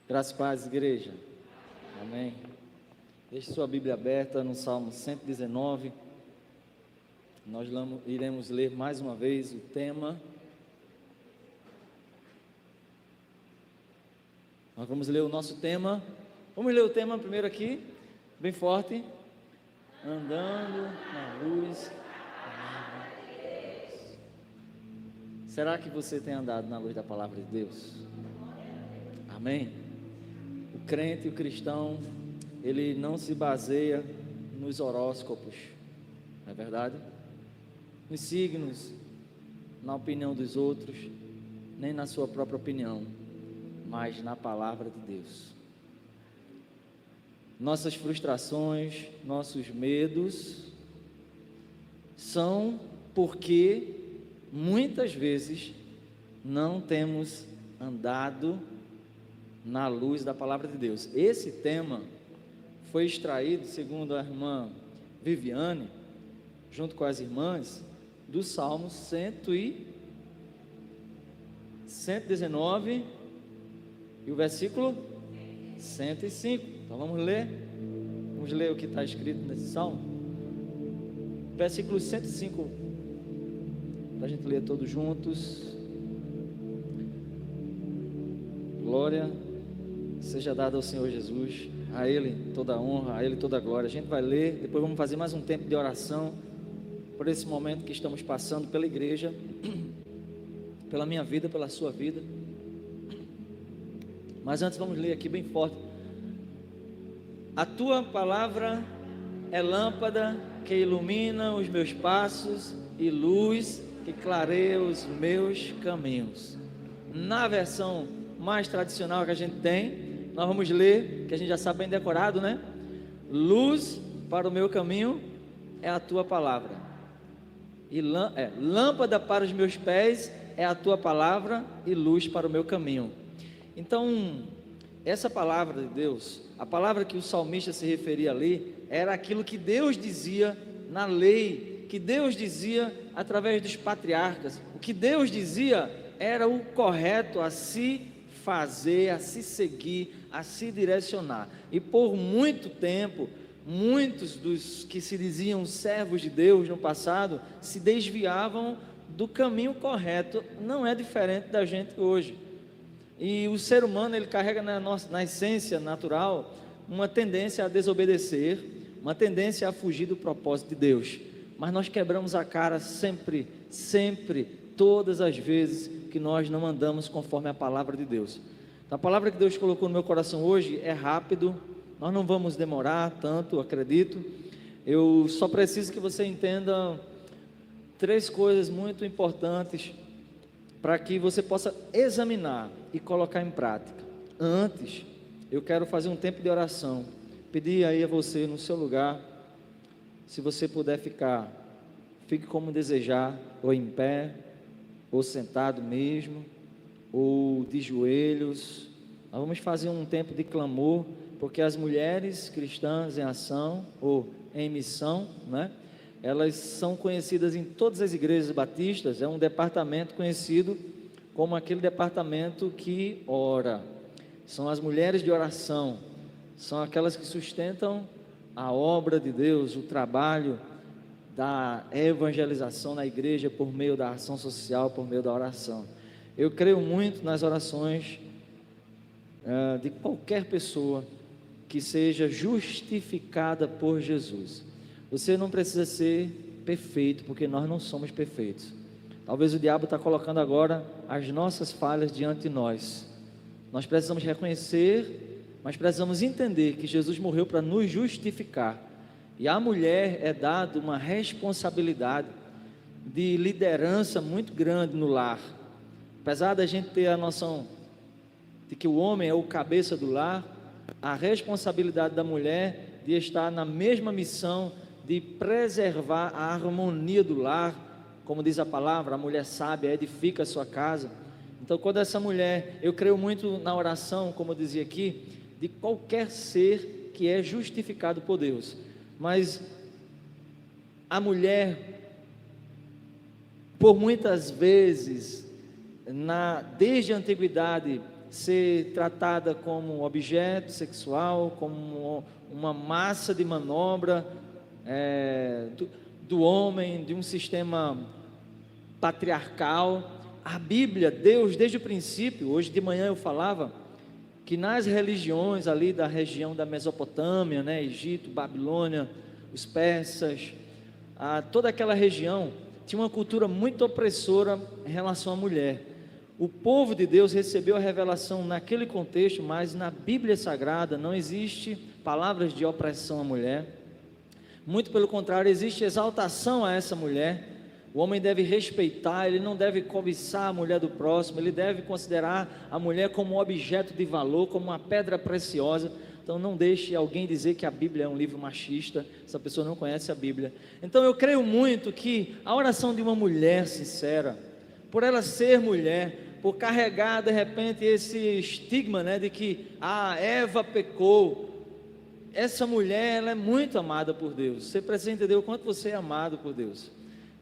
Graças e paz, igreja. Amém. Deixe sua Bíblia aberta no Salmo 119. Nós iremos ler mais uma vez o tema. Nós vamos ler o nosso tema. Vamos ler o tema primeiro aqui, bem forte. Andando na luz da palavra de Deus. Será que você tem andado na luz da palavra de Deus? Amém? O crente, o cristão, ele não se baseia nos horóscopos, não é verdade? Nos signos, na opinião dos outros, nem na sua própria opinião, mas na palavra de Deus. Nossas frustrações, nossos medos são porque muitas vezes não temos andado na luz da palavra de Deus. Esse tema foi extraído, segundo a irmã Viviane, junto com as irmãs, do Salmo 119 e o versículo 105. Então vamos ler o que está escrito nesse Salmo. Versículo 105, para a gente ler todos juntos. Glória seja dada ao Senhor Jesus, a Ele toda a honra, a Ele toda a glória. A gente vai ler, depois vamos fazer mais um tempo de oração, por esse momento que estamos passando pela igreja, pela minha vida, pela sua vida. Mas antes vamos ler aqui bem forte. A tua palavra é lâmpada que ilumina os meus passos e luz que clareia os meus caminhos. Na versão mais tradicional que a gente tem, nós vamos ler, que a gente já sabe bem decorado, né? Luz para o meu caminho é a tua palavra, e lâmpada para os meus pés é a tua palavra e luz para o meu caminho. Então, essa palavra de Deus, a palavra que o salmista se referia ali, era aquilo que Deus dizia na lei, que Deus dizia através dos patriarcas. O que Deus dizia era o correto a se fazer, a se seguir, a se direcionar. E por muito tempo, muitos dos que se diziam servos de Deus no passado se desviavam do caminho correto. Não é diferente da gente hoje. E o ser humano, ele carrega na essência natural uma tendência a desobedecer, uma tendência a fugir do propósito de Deus. Mas nós quebramos a cara sempre, todas as vezes que nós não andamos conforme a palavra de Deus. Então, a palavra que Deus colocou no meu coração hoje é rápido, nós não vamos demorar tanto, acredito. Eu só preciso que você entenda 3 coisas muito importantes para que você possa examinar e colocar em prática. Antes, eu quero fazer um tempo de oração, pedir aí a você no seu lugar, se você puder ficar, fique como desejar, ou em pé, ou sentado mesmo, ou de joelhos. Nós vamos fazer um tempo de clamor, porque as mulheres cristãs em ação, ou em missão, né? Elas são conhecidas em todas as igrejas batistas, é um departamento conhecido como aquele departamento que ora. São as mulheres de oração, são aquelas que sustentam a obra de Deus, o trabalho da evangelização na igreja por meio da ação social, por meio da oração. Eu creio muito nas orações de qualquer pessoa que seja justificada por Jesus. Você não precisa ser perfeito, porque nós não somos perfeitos. Talvez o diabo está colocando agora as nossas falhas diante de nós. Nós precisamos reconhecer, mas precisamos entender que Jesus morreu para nos justificar. E à mulher é dada uma responsabilidade de liderança muito grande no lar. Apesar da gente ter a noção de que o homem é o cabeça do lar, a responsabilidade da mulher de estar na mesma missão de preservar a harmonia do lar, como diz a palavra, a mulher sábia edifica a sua casa. Então, quando essa mulher, eu creio muito na oração, como eu dizia aqui, de qualquer ser que é justificado por Deus, mas a mulher, por muitas vezes, desde a antiguidade, ser tratada como objeto sexual, como uma massa de manobra do homem, de um sistema patriarcal. A Bíblia, Deus, desde o princípio, hoje de manhã eu falava, que nas religiões ali da região da Mesopotâmia, né, Egito, Babilônia, os persas, toda aquela região, tinha uma cultura muito opressora em relação à mulher. O povo de Deus recebeu a revelação naquele contexto, mas na Bíblia Sagrada não existe palavras de opressão à mulher. Muito pelo contrário, existe exaltação a essa mulher. O homem deve respeitar, ele não deve cobiçar a mulher do próximo, ele deve considerar a mulher como um objeto de valor, como uma pedra preciosa. Então não deixe alguém dizer que a Bíblia é um livro machista, essa pessoa não conhece a Bíblia. Então eu creio muito que a oração de uma mulher sincera, por ela ser mulher, por carregar de repente esse estigma, né, de que Eva pecou, essa mulher ela é muito amada por Deus. Você precisa entender o quanto você é amado por Deus.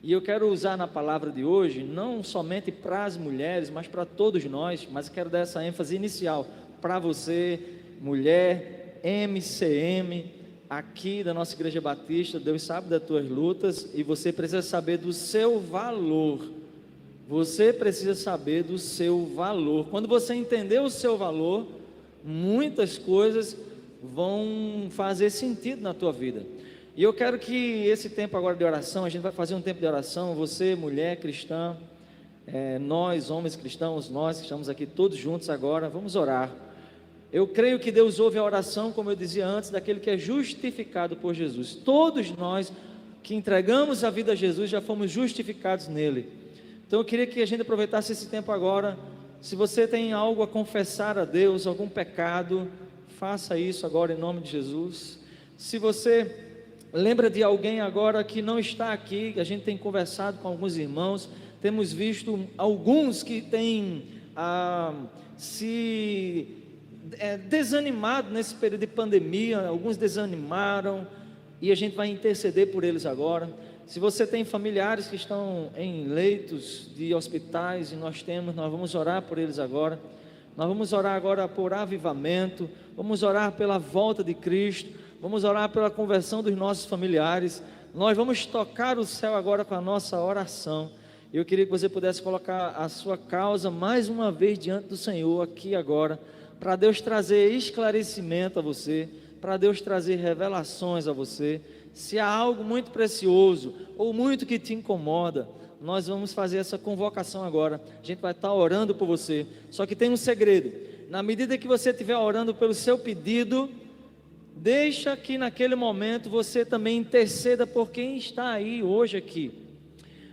E eu quero usar na palavra de hoje, não somente para as mulheres, mas para todos nós, mas quero dar essa ênfase inicial para você, mulher, MCM, aqui da nossa Igreja Batista. Deus sabe das tuas lutas e você precisa saber do seu valor. Você precisa saber do seu valor. Quando você entender o seu valor, muitas coisas vão fazer sentido na tua vida. E eu quero que esse tempo agora de oração, a gente vai fazer um tempo de oração, você, mulher cristã, nós, homens cristãos, nós que estamos aqui todos juntos agora, vamos orar. Eu creio que Deus ouve a oração, como eu dizia antes, daquele que é justificado por Jesus. Todos nós que entregamos a vida a Jesus já fomos justificados nele. Então eu queria que a gente aproveitasse esse tempo agora. Se você tem algo a confessar a Deus, algum pecado, faça isso agora em nome de Jesus. Se você lembra de alguém agora que não está aqui, a gente tem conversado com alguns irmãos, temos visto alguns que têm se desanimado nesse período de pandemia, alguns desanimaram, e a gente vai interceder por eles agora. Se você tem familiares que estão em leitos de hospitais, e nós vamos orar por eles agora. Nós vamos orar agora por avivamento, vamos orar pela volta de Cristo, vamos orar pela conversão dos nossos familiares. Nós vamos tocar o céu agora com a nossa oração. Eu queria que você pudesse colocar a sua causa mais uma vez diante do Senhor aqui agora, para Deus trazer esclarecimento a você, para Deus trazer revelações a você. Se há algo muito precioso ou muito que te incomoda, nós vamos fazer essa convocação agora. A gente vai estar orando por você. Só que tem um segredo: na medida que você estiver orando pelo seu pedido, deixa que naquele momento você também interceda por quem está aí hoje aqui.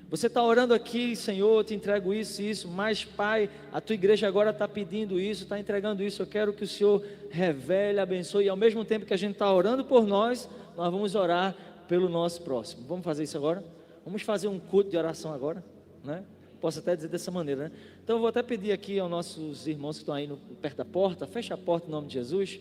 Você está orando aqui: Senhor, eu te entrego isso e isso, mas Pai, a tua igreja agora está pedindo isso, está entregando isso. Eu quero que o Senhor revele, abençoe, e ao mesmo tempo que a gente está orando por nós vamos orar pelo nosso próximo. Vamos fazer isso agora? Vamos fazer um culto de oração agora, né? Posso até dizer dessa maneira, né? Então eu vou até pedir aqui aos nossos irmãos que estão aí perto da porta, fecha a porta em nome de Jesus.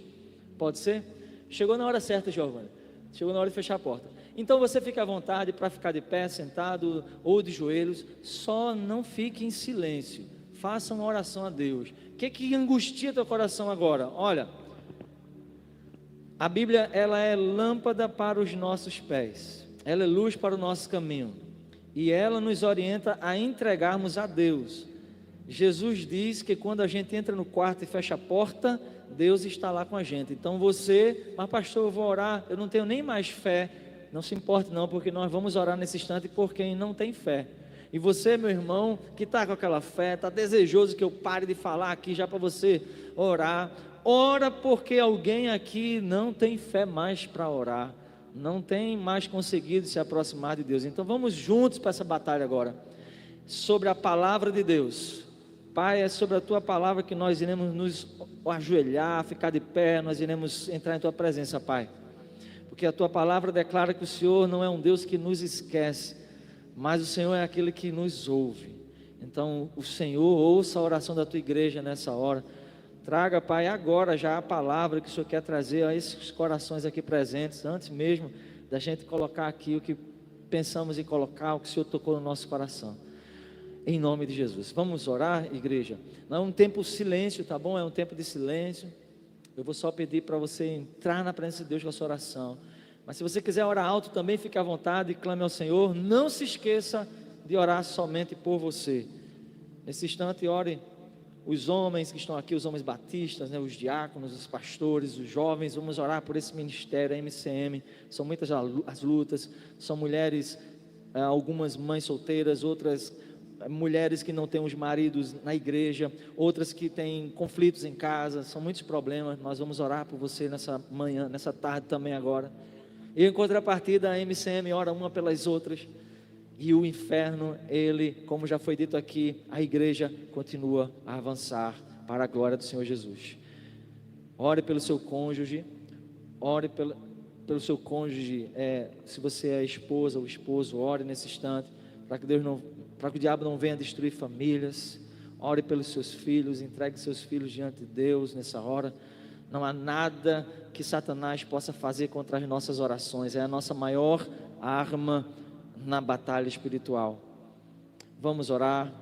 Pode ser? Chegou na hora certa, Giovana. Chegou na hora de fechar a porta. Então você fica à vontade para ficar de pé, sentado ou de joelhos. Só não fique em silêncio. Faça uma oração a Deus. O que angustia teu coração agora? Olha, a Bíblia, ela é lâmpada para os nossos pés, ela é luz para o nosso caminho, e ela nos orienta a entregarmos a Deus. Jesus diz que quando a gente entra no quarto e fecha a porta, Deus está lá com a gente. Então você, mas pastor, eu vou orar, eu não tenho nem mais fé. Não se importe não, porque nós vamos orar nesse instante por quem não tem fé. E você, meu irmão, que está com aquela fé, está desejoso que eu pare de falar aqui já para você orar. Ora, porque alguém aqui não tem fé mais para orar, não tem mais conseguido se aproximar de Deus. Então vamos juntos para essa batalha agora, sobre a palavra de Deus. Pai, é sobre a tua palavra que nós iremos nos ajoelhar, ficar de pé, nós iremos entrar em tua presença, Pai, porque a tua palavra declara que o Senhor não é um Deus que nos esquece, mas o Senhor é aquele que nos ouve. Então o Senhor ouça a oração da tua igreja nessa hora. Traga, Pai, agora já a palavra que o Senhor quer trazer a esses corações aqui presentes, antes mesmo da gente colocar aqui o que pensamos em colocar, o que o Senhor tocou no nosso coração. em nome de Jesus. Vamos orar, igreja? Não é um tempo de silêncio, tá bom? É um tempo de silêncio. Eu vou só pedir para você entrar na presença de Deus com a sua oração. Mas se você quiser orar alto também, fique à vontade e clame ao Senhor. Não se esqueça de orar somente por você. Nesse instante, ore os homens que estão aqui, os homens batistas, né, os diáconos, os pastores, os jovens. Vamos orar por esse ministério, a MCM. São muitas as lutas, são mulheres, algumas mães solteiras, outras mulheres que não têm os maridos na igreja, outras que têm conflitos em casa, são muitos problemas. Nós vamos orar por você nessa manhã, nessa tarde também agora. E em contrapartida, a MCM ora uma pelas outras, e o inferno, ele, como já foi dito aqui, a igreja continua a avançar para a glória do Senhor Jesus. Ore pelo seu cônjuge, ore pelo seu cônjuge, se você é esposa ou esposo, ore nesse instante, para que o diabo não venha destruir famílias. Ore pelos seus filhos, entregue seus filhos diante de Deus nessa hora. Não há nada que Satanás possa fazer contra as nossas orações, é a nossa maior arma na batalha espiritual. Vamos orar.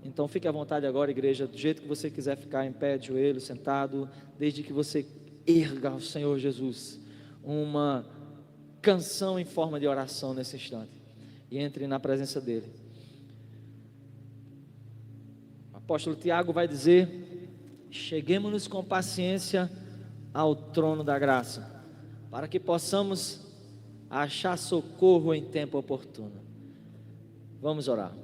Então fique à vontade agora, igreja, do jeito que você quiser ficar, em pé, de joelho, sentado, desde que você erga ao Senhor Jesus uma canção em forma de oração nesse instante, e entre na presença dele. O apóstolo Tiago vai dizer: cheguemos-nos com paciência ao trono da graça, para que possamos achar socorro em tempo oportuno. Vamos orar.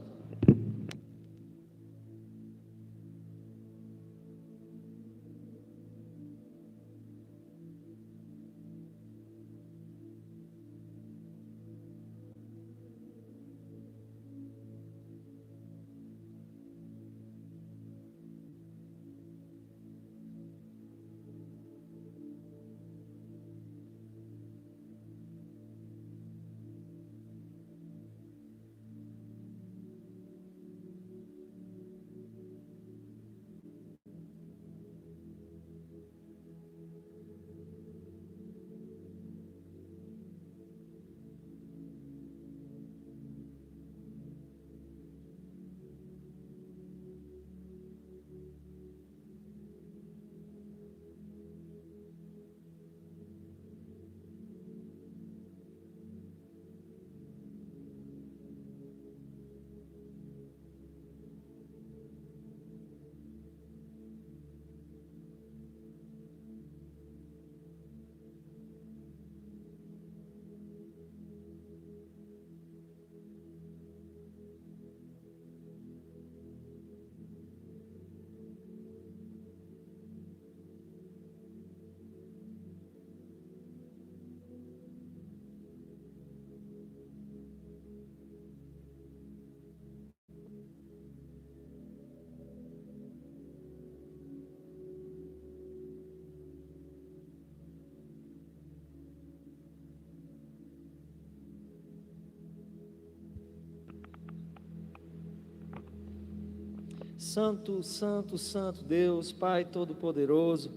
Santo, santo, santo Deus, Pai Todo-Poderoso,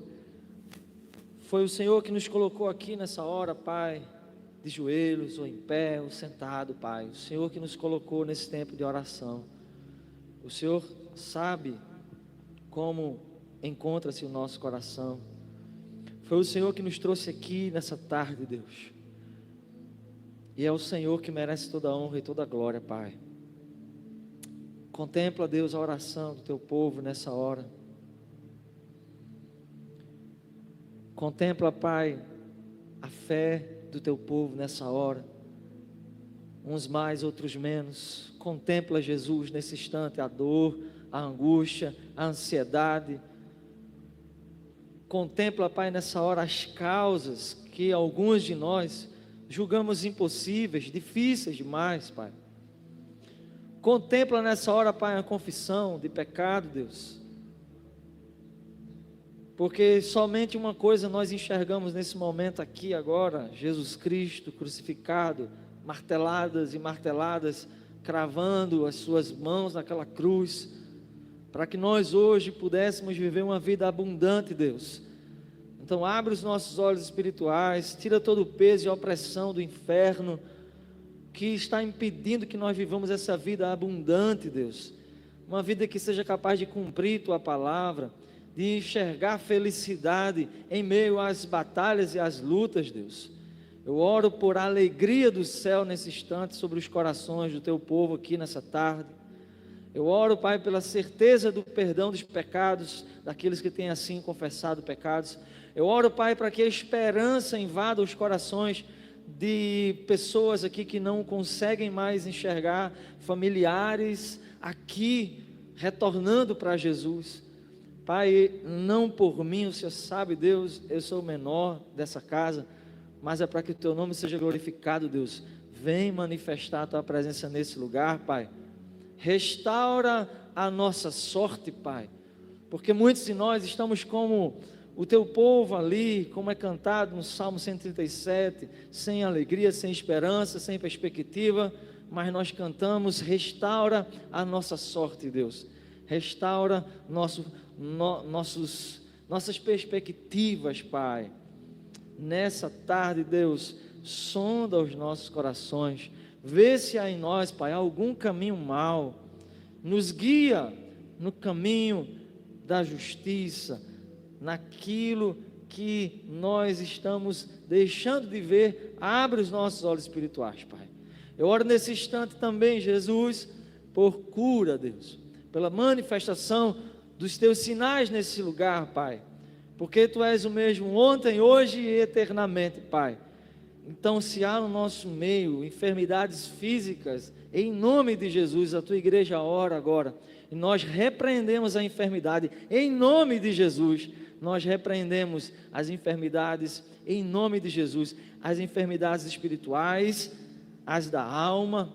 foi o Senhor que nos colocou aqui nessa hora, Pai, de joelhos ou em pé ou sentado, Pai. O Senhor que nos colocou nesse tempo de oração. O Senhor sabe como encontra-se o nosso coração. Foi o Senhor que nos trouxe aqui nessa tarde, Deus. E é o Senhor que merece toda a honra e toda a glória, Pai. Contempla, Deus, a oração do teu povo nessa hora. Contempla, Pai, a fé do teu povo nessa hora. Uns mais, outros menos. Contempla, Jesus, nesse instante, a dor, a angústia, a ansiedade. Contempla, Pai, nessa hora as causas que alguns de nós julgamos impossíveis, difíceis demais, Pai. Contempla nessa hora, Pai, a confissão de pecado, Deus. Porque somente uma coisa nós enxergamos nesse momento aqui agora: Jesus Cristo crucificado, marteladas e marteladas, cravando as suas mãos naquela cruz, para que nós hoje pudéssemos viver uma vida abundante, Deus. Então abre os nossos olhos espirituais, tira todo o peso e a opressão do inferno, que está impedindo que nós vivamos essa vida abundante, Deus. uma vida que seja capaz de cumprir Tua palavra, de enxergar felicidade em meio às batalhas e às lutas, Deus. Eu oro por a alegria do céu nesse instante sobre os corações do Teu povo aqui nessa tarde. Eu oro, Pai, pela certeza do perdão dos pecados, daqueles que têm assim confessado pecados. Eu oro, Pai, para que a esperança invada os corações de pessoas aqui que não conseguem mais enxergar familiares aqui, retornando para Jesus. Pai, não por mim, o Senhor sabe, Deus, eu sou o menor dessa casa, mas é para que o Teu nome seja glorificado, Deus. Vem manifestar a Tua presença nesse lugar, Pai. Restaura a nossa sorte, Pai, porque muitos de nós estamos como o Teu povo ali, como é cantado no Salmo 137, sem alegria, sem esperança, sem perspectiva, mas nós cantamos: restaura a nossa sorte, Deus, restaura nossas perspectivas, Pai. Nessa tarde, Deus, sonda os nossos corações, vê se há em nós, Pai, algum caminho mau, nos guia no caminho da justiça, naquilo que nós estamos deixando de ver. Abre os nossos olhos espirituais, Pai. Eu oro nesse instante também, Jesus, por cura, Deus, pela manifestação dos Teus sinais nesse lugar, Pai, porque Tu és o mesmo ontem, hoje e eternamente, Pai. Então, se há no nosso meio enfermidades físicas, em nome de Jesus, a Tua igreja ora agora, e nós repreendemos a enfermidade, em nome de Jesus. Nós repreendemos as enfermidades, em nome de Jesus, as enfermidades espirituais, as da alma,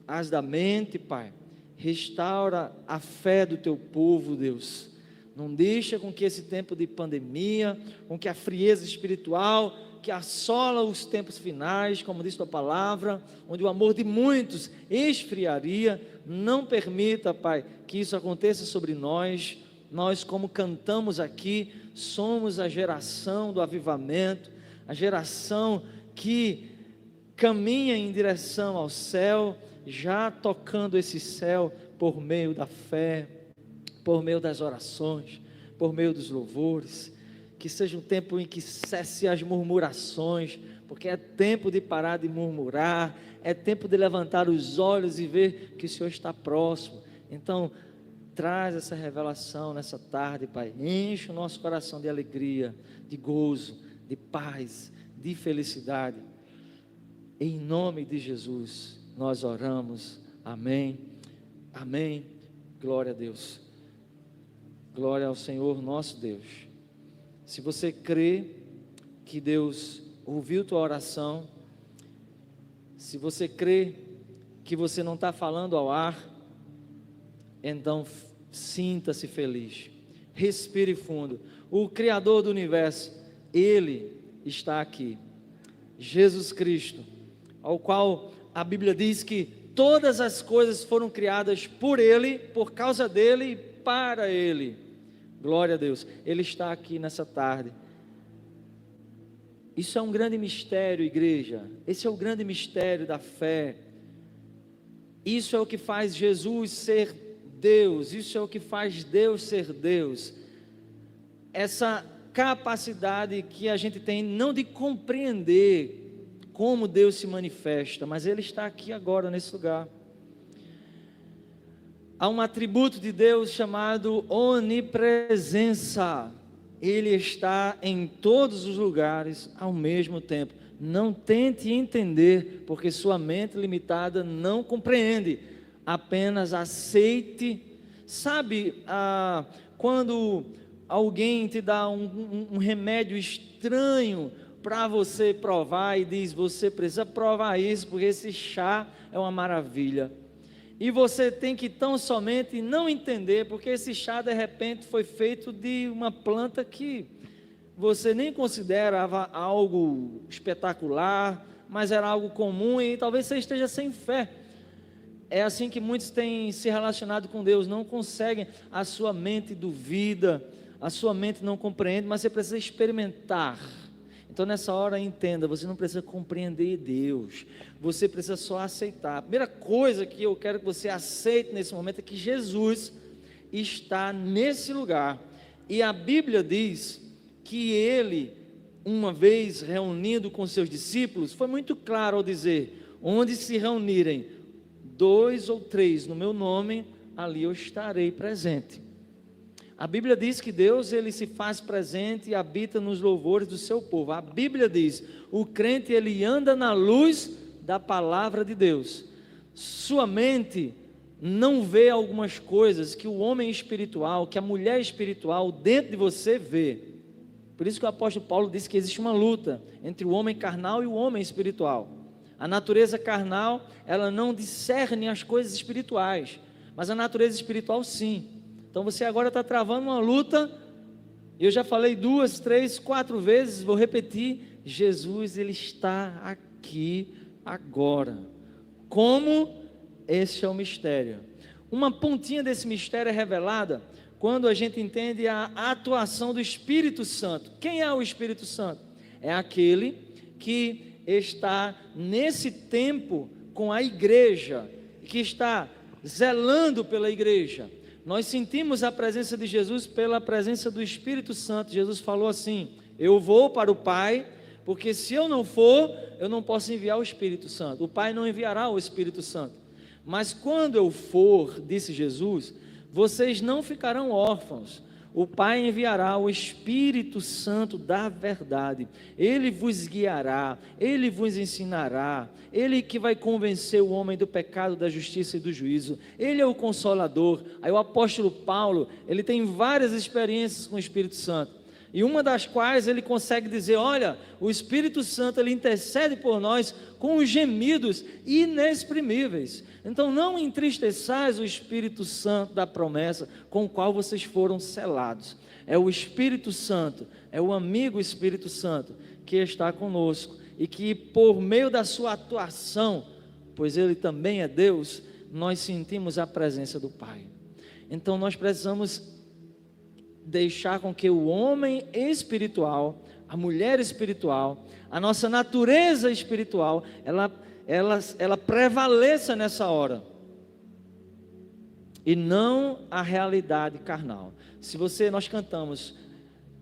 as da mente, Pai. Restaura a fé do Teu povo, Deus. Não deixa com que esse tempo de pandemia, com que a frieza espiritual que assola os tempos finais, como diz Tua palavra, onde o amor de muitos esfriaria, não permita, Pai, que isso aconteça sobre nós. Nós, como cantamos aqui, somos a geração do avivamento, a geração que caminha em direção ao céu, já tocando esse céu por meio da fé, por meio das orações, por meio dos louvores. Que seja um tempo em que cesse as murmurações, porque é tempo de parar de murmurar, é tempo de levantar os olhos e ver que o Senhor está próximo. Então, traz essa revelação nessa tarde, Pai. Enche o nosso coração de alegria, de gozo, de paz, de felicidade. Em nome de Jesus, nós oramos. Amém. Amém. Glória a Deus. Glória ao Senhor nosso Deus. Se você crê que Deus ouviu tua oração, se você crê que você não está falando ao ar, então sinta-se feliz, respire fundo. O Criador do universo, Ele está aqui, Jesus Cristo, ao qual a Bíblia diz que todas as coisas foram criadas por Ele, por causa dEle e para Ele. Glória a Deus, Ele está aqui nessa tarde. Isso é um grande mistério, igreja. Esse é o grande mistério da fé. Isso é o que faz Jesus ser Deus, isso é o que faz Deus ser Deus. Essa capacidade que a gente tem, não de compreender como Deus se manifesta, mas Ele está aqui agora nesse lugar. Há um atributo de Deus chamado onipresença. Ele está em todos os lugares ao mesmo tempo. Não tente entender, porque sua mente limitada não compreende. Apenas aceite. Sabe, quando alguém te dá um remédio estranho para você provar e diz: você precisa provar isso, porque esse chá é uma maravilha. E você tem que tão somente não entender, porque esse chá de repente foi feito de uma planta que você nem considerava algo espetacular, mas era algo comum, e talvez você esteja sem fé. É assim que muitos têm se relacionado com Deus, não conseguem, a sua mente duvida, a sua mente não compreende, mas você precisa experimentar. Então nessa hora entenda, você não precisa compreender Deus, você precisa só aceitar. A primeira coisa que eu quero que você aceite nesse momento é que Jesus está nesse lugar, e a Bíblia diz que Ele, uma vez reunido com seus discípulos, foi muito claro ao dizer: onde se reunirem 2 ou 3 no meu nome, ali eu estarei presente. A Bíblia diz que Deus, Ele se faz presente e habita nos louvores do seu povo. A Bíblia diz, o crente, ele anda na luz da palavra de Deus. Sua mente não vê algumas coisas que o homem espiritual, que a mulher espiritual dentro de você vê. Por isso que o apóstolo Paulo disse que existe uma luta entre o homem carnal e o homem espiritual. A natureza carnal, ela não discerne as coisas espirituais, mas a natureza espiritual sim. Então você agora está travando uma luta. Eu já falei 2, 3, 4 vezes, vou repetir: Jesus, Ele está aqui agora. Como? Esse é o mistério. Uma pontinha desse mistério é revelada quando a gente entende a atuação do Espírito Santo. Quem é o Espírito Santo? É aquele que está nesse tempo com a igreja, que está zelando pela igreja. Nós sentimos a presença de Jesus pela presença do Espírito Santo. Jesus falou assim: eu vou para o Pai, porque se eu não for, eu não posso enviar o Espírito Santo. O Pai não enviará o Espírito Santo. Mas quando eu for, disse Jesus, vocês não ficarão órfãos. O Pai enviará o Espírito Santo da verdade. Ele vos guiará, Ele vos ensinará. Ele que vai convencer o homem do pecado, da justiça e do juízo. Ele é o Consolador. Aí o apóstolo Paulo, ele tem várias experiências com o Espírito Santo. E uma das quais ele consegue dizer: olha, o Espírito Santo, ele intercede por nós com os gemidos inexprimíveis. Então não entristeçais o Espírito Santo da promessa com o qual vocês foram selados. É o Espírito Santo, é o amigo Espírito Santo que está conosco e que por meio da sua atuação, pois ele também é Deus, nós sentimos a presença do Pai. Então nós precisamos deixar com que o homem espiritual, a mulher espiritual, a nossa natureza espiritual, ela prevaleça nessa hora, e não a realidade carnal. Se nós cantamos,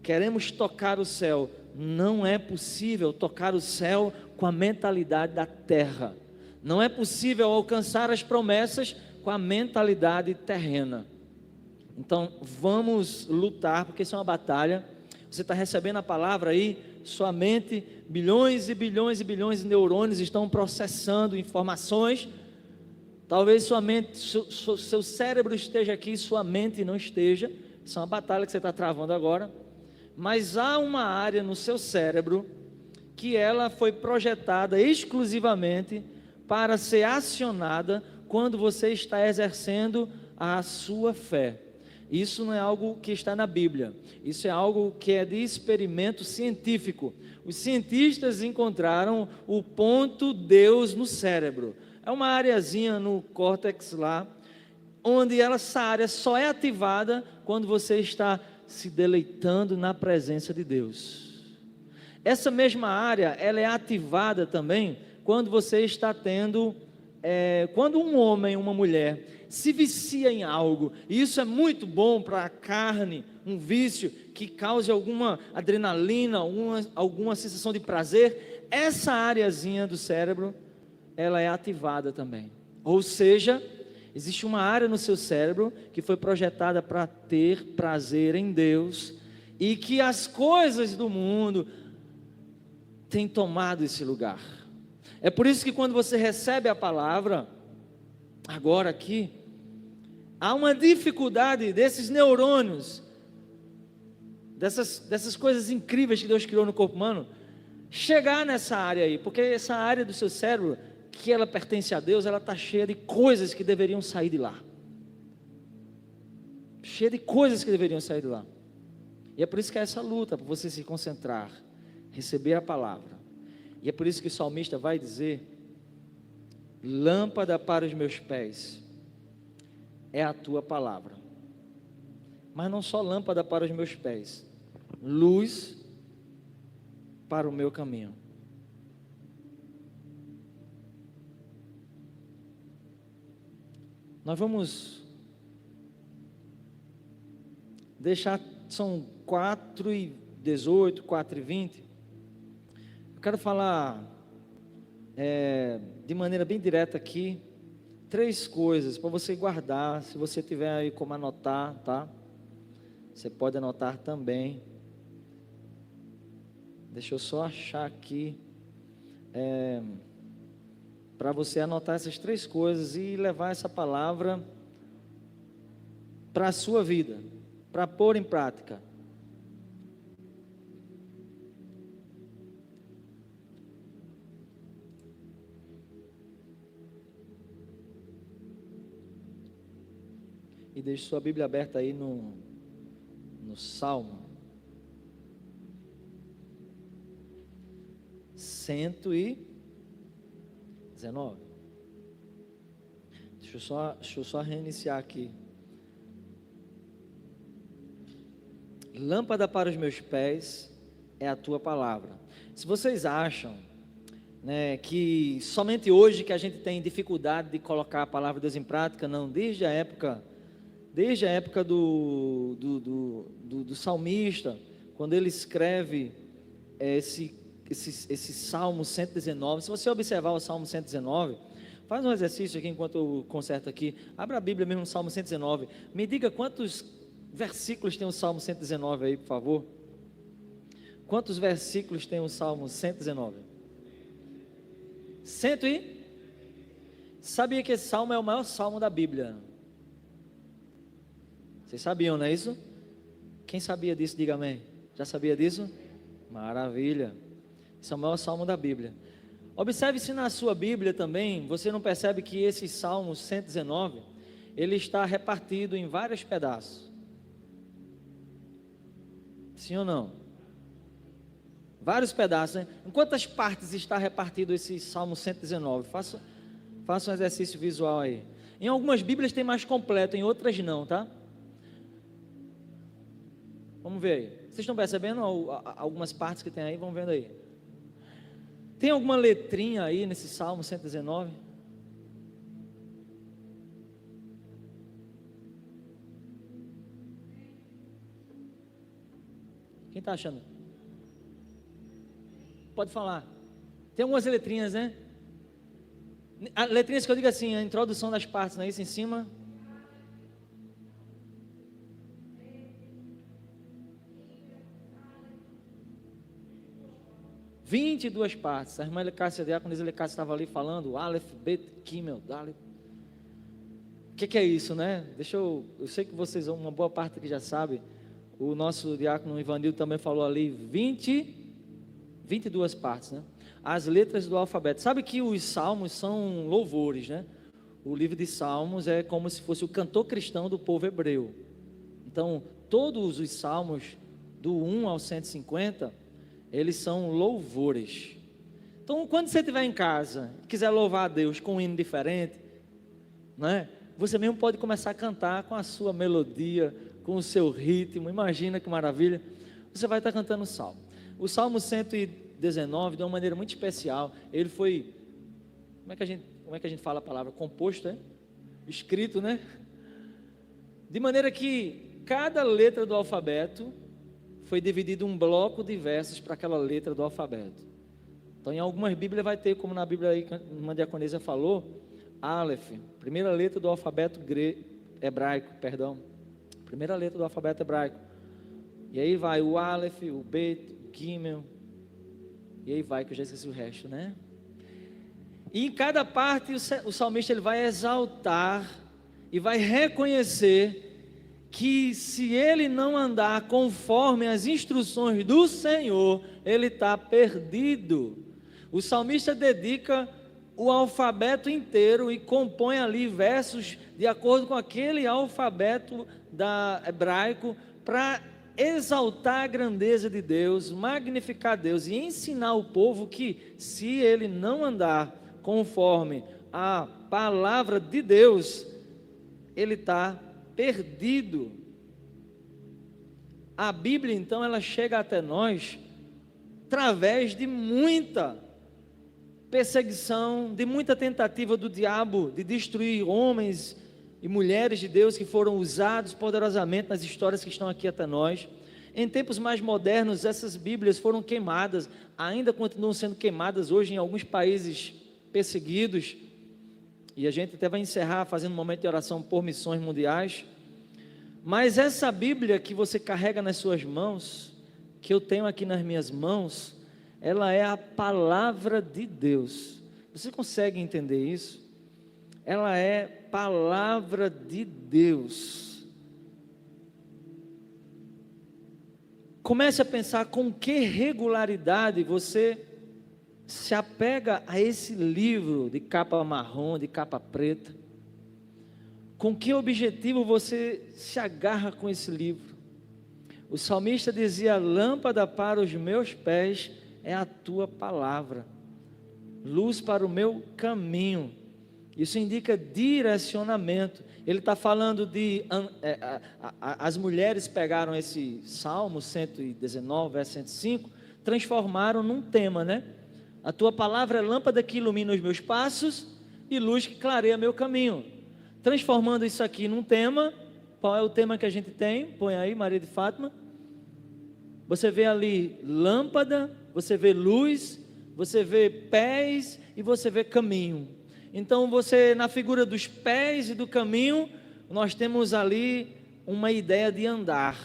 queremos tocar o céu, não é possível tocar o céu com a mentalidade da terra, não é possível alcançar as promessas com a mentalidade terrena. Então vamos lutar, porque isso é uma batalha. Você está recebendo a palavra aí, sua mente, bilhões e bilhões e bilhões de neurônios estão processando informações. Talvez sua mente, seu cérebro esteja aqui, sua mente não esteja. Isso é uma batalha que você está travando agora. Mas há uma área no seu cérebro que ela foi projetada exclusivamente para ser acionada quando você está exercendo a sua fé. Isso não é algo que está na Bíblia, isso é algo que é de experimento científico. Os cientistas encontraram o ponto Deus no cérebro. É uma areazinha no córtex lá, onde essa área só é ativada quando você está se deleitando na presença de Deus. Essa mesma área, ela é ativada também quando você está tendo, quando um homem, uma mulher se vicia em algo, e isso é muito bom para a carne, um vício que cause alguma adrenalina, alguma sensação de prazer, essa areazinha do cérebro, ela é ativada também. Ou seja, existe uma área no seu cérebro que foi projetada para ter prazer em Deus, e que as coisas do mundo têm tomado esse lugar. É por isso que quando você recebe a palavra, agora aqui, há uma dificuldade desses neurônios, dessas coisas incríveis que Deus criou no corpo humano, chegar nessa área aí, porque essa área do seu cérebro, que ela pertence a Deus, ela está cheia de coisas que deveriam sair de lá. Cheia de coisas que deveriam sair de lá. E é por isso que é essa luta, para você se concentrar, receber a palavra. E é por isso que o salmista vai dizer: lâmpada para os meus pés é a tua palavra. Mas não só lâmpada para os meus pés, luz para o meu caminho. Nós vamos deixar, são 4h18, 4h20. Eu quero falar de maneira bem direta aqui, 3 coisas para você guardar, se você tiver aí como anotar, tá? Você pode anotar também. Deixa eu só achar aqui, para você anotar essas 3 coisas e levar essa palavra para a sua vida, para pôr em prática. E deixe sua Bíblia aberta aí no Salmo 119. Deixa eu só reiniciar aqui. Lâmpada para os meus pés é a tua palavra. Se vocês acham, né, que somente hoje que a gente tem dificuldade de colocar a palavra de Deus em prática, não, desde a época do salmista, quando ele escreve esse Salmo 119, se você observar o Salmo 119, faz um exercício aqui enquanto eu conserto aqui, abra a Bíblia mesmo no Salmo 119, me diga quantos versículos tem o Salmo 119 aí, por favor. Quantos versículos tem o Salmo 119? Sabia que esse salmo é o maior salmo da Bíblia? Vocês sabiam, não é isso? Quem sabia disso, diga amém. Já sabia disso? Maravilha. Esse é o maior salmo da Bíblia. Observe se na sua Bíblia também, você não percebe que esse Salmo 119, ele está repartido em vários pedaços. Sim ou não? Vários pedaços, né? Em quantas partes está repartido esse Salmo 119? Faça um exercício visual aí. Em algumas Bíblias tem mais completo, em outras não, tá? Vamos ver aí. Vocês estão percebendo algumas partes que tem aí? Vamos vendo aí. Tem alguma letrinha aí nesse Salmo 119? Quem está achando? Pode falar. Tem algumas letrinhas, né? Letrinhas que eu digo assim, a introdução das partes, não é isso? Em cima. – 22 partes. A irmã Elecácia, a diácono Elecácia estava ali falando, Aleph, Bet, Kimel, Dalet. O que é isso, né? Eu sei que vocês, uma boa parte que já sabe, o nosso diácono Ivanildo também falou ali, 22 partes, né? As letras do alfabeto. Sabe que os salmos são louvores, né? O livro de Salmos é como se fosse o cantor cristão do povo hebreu. Então, todos os salmos, do 1 ao 150, eles são louvores. Então, quando você estiver em casa, quiser louvar a Deus com um hino diferente, né? Você mesmo pode começar a cantar com a sua melodia, com o seu ritmo. Imagina que maravilha. Você vai estar cantando o salmo. O Salmo 119, de uma maneira muito especial, ele foi, como é que a gente fala a palavra? Composto, é? Escrito, né? De maneira que cada letra do alfabeto foi dividido um bloco de versos para aquela letra do alfabeto. Então, em algumas Bíblias vai ter, como na Bíblia aí, uma diaconisa falou, Aleph, primeira letra do alfabeto hebraico, perdão. Primeira letra do alfabeto hebraico. E aí vai o Aleph, o Bet, o Gimel. E aí vai, que eu já esqueci o resto, né? E em cada parte o salmista ele vai exaltar e vai reconhecer que se ele não andar conforme as instruções do Senhor, ele está perdido. O salmista dedica o alfabeto inteiro e compõe ali versos de acordo com aquele alfabeto hebraico para exaltar a grandeza de Deus, magnificar Deus e ensinar o povo que se ele não andar conforme a palavra de Deus, ele está perdido. A Bíblia então ela chega até nós através de muita perseguição, de muita tentativa do diabo de destruir homens e mulheres de Deus que foram usados poderosamente nas histórias que estão aqui até nós. Em tempos mais modernos, essas Bíblias foram queimadas, ainda continuam sendo queimadas hoje em alguns países perseguidos, e a gente até vai encerrar fazendo um momento de oração por missões mundiais. Mas essa Bíblia que você carrega nas suas mãos, que eu tenho aqui nas minhas mãos, ela é a palavra de Deus. Você consegue entender isso? Ela é palavra de Deus. Comece a pensar com que regularidade você se apega a esse livro de capa marrom, de capa preta. Com que objetivo você se agarra com esse livro? O salmista dizia: lâmpada para os meus pés é a tua palavra, luz para o meu caminho. Isso indica direcionamento. Ele está falando de... as mulheres pegaram esse Salmo 119, verso 105, transformaram num tema, né? A tua palavra é lâmpada que ilumina os meus passos e luz que clareia meu caminho. Transformando isso aqui num tema. Qual é o tema que a gente tem? Põe aí, Maria de Fátima. Você vê ali lâmpada, você vê luz, você vê pés e você vê caminho. Então você, na figura dos pés e do caminho, nós temos ali uma ideia de andar.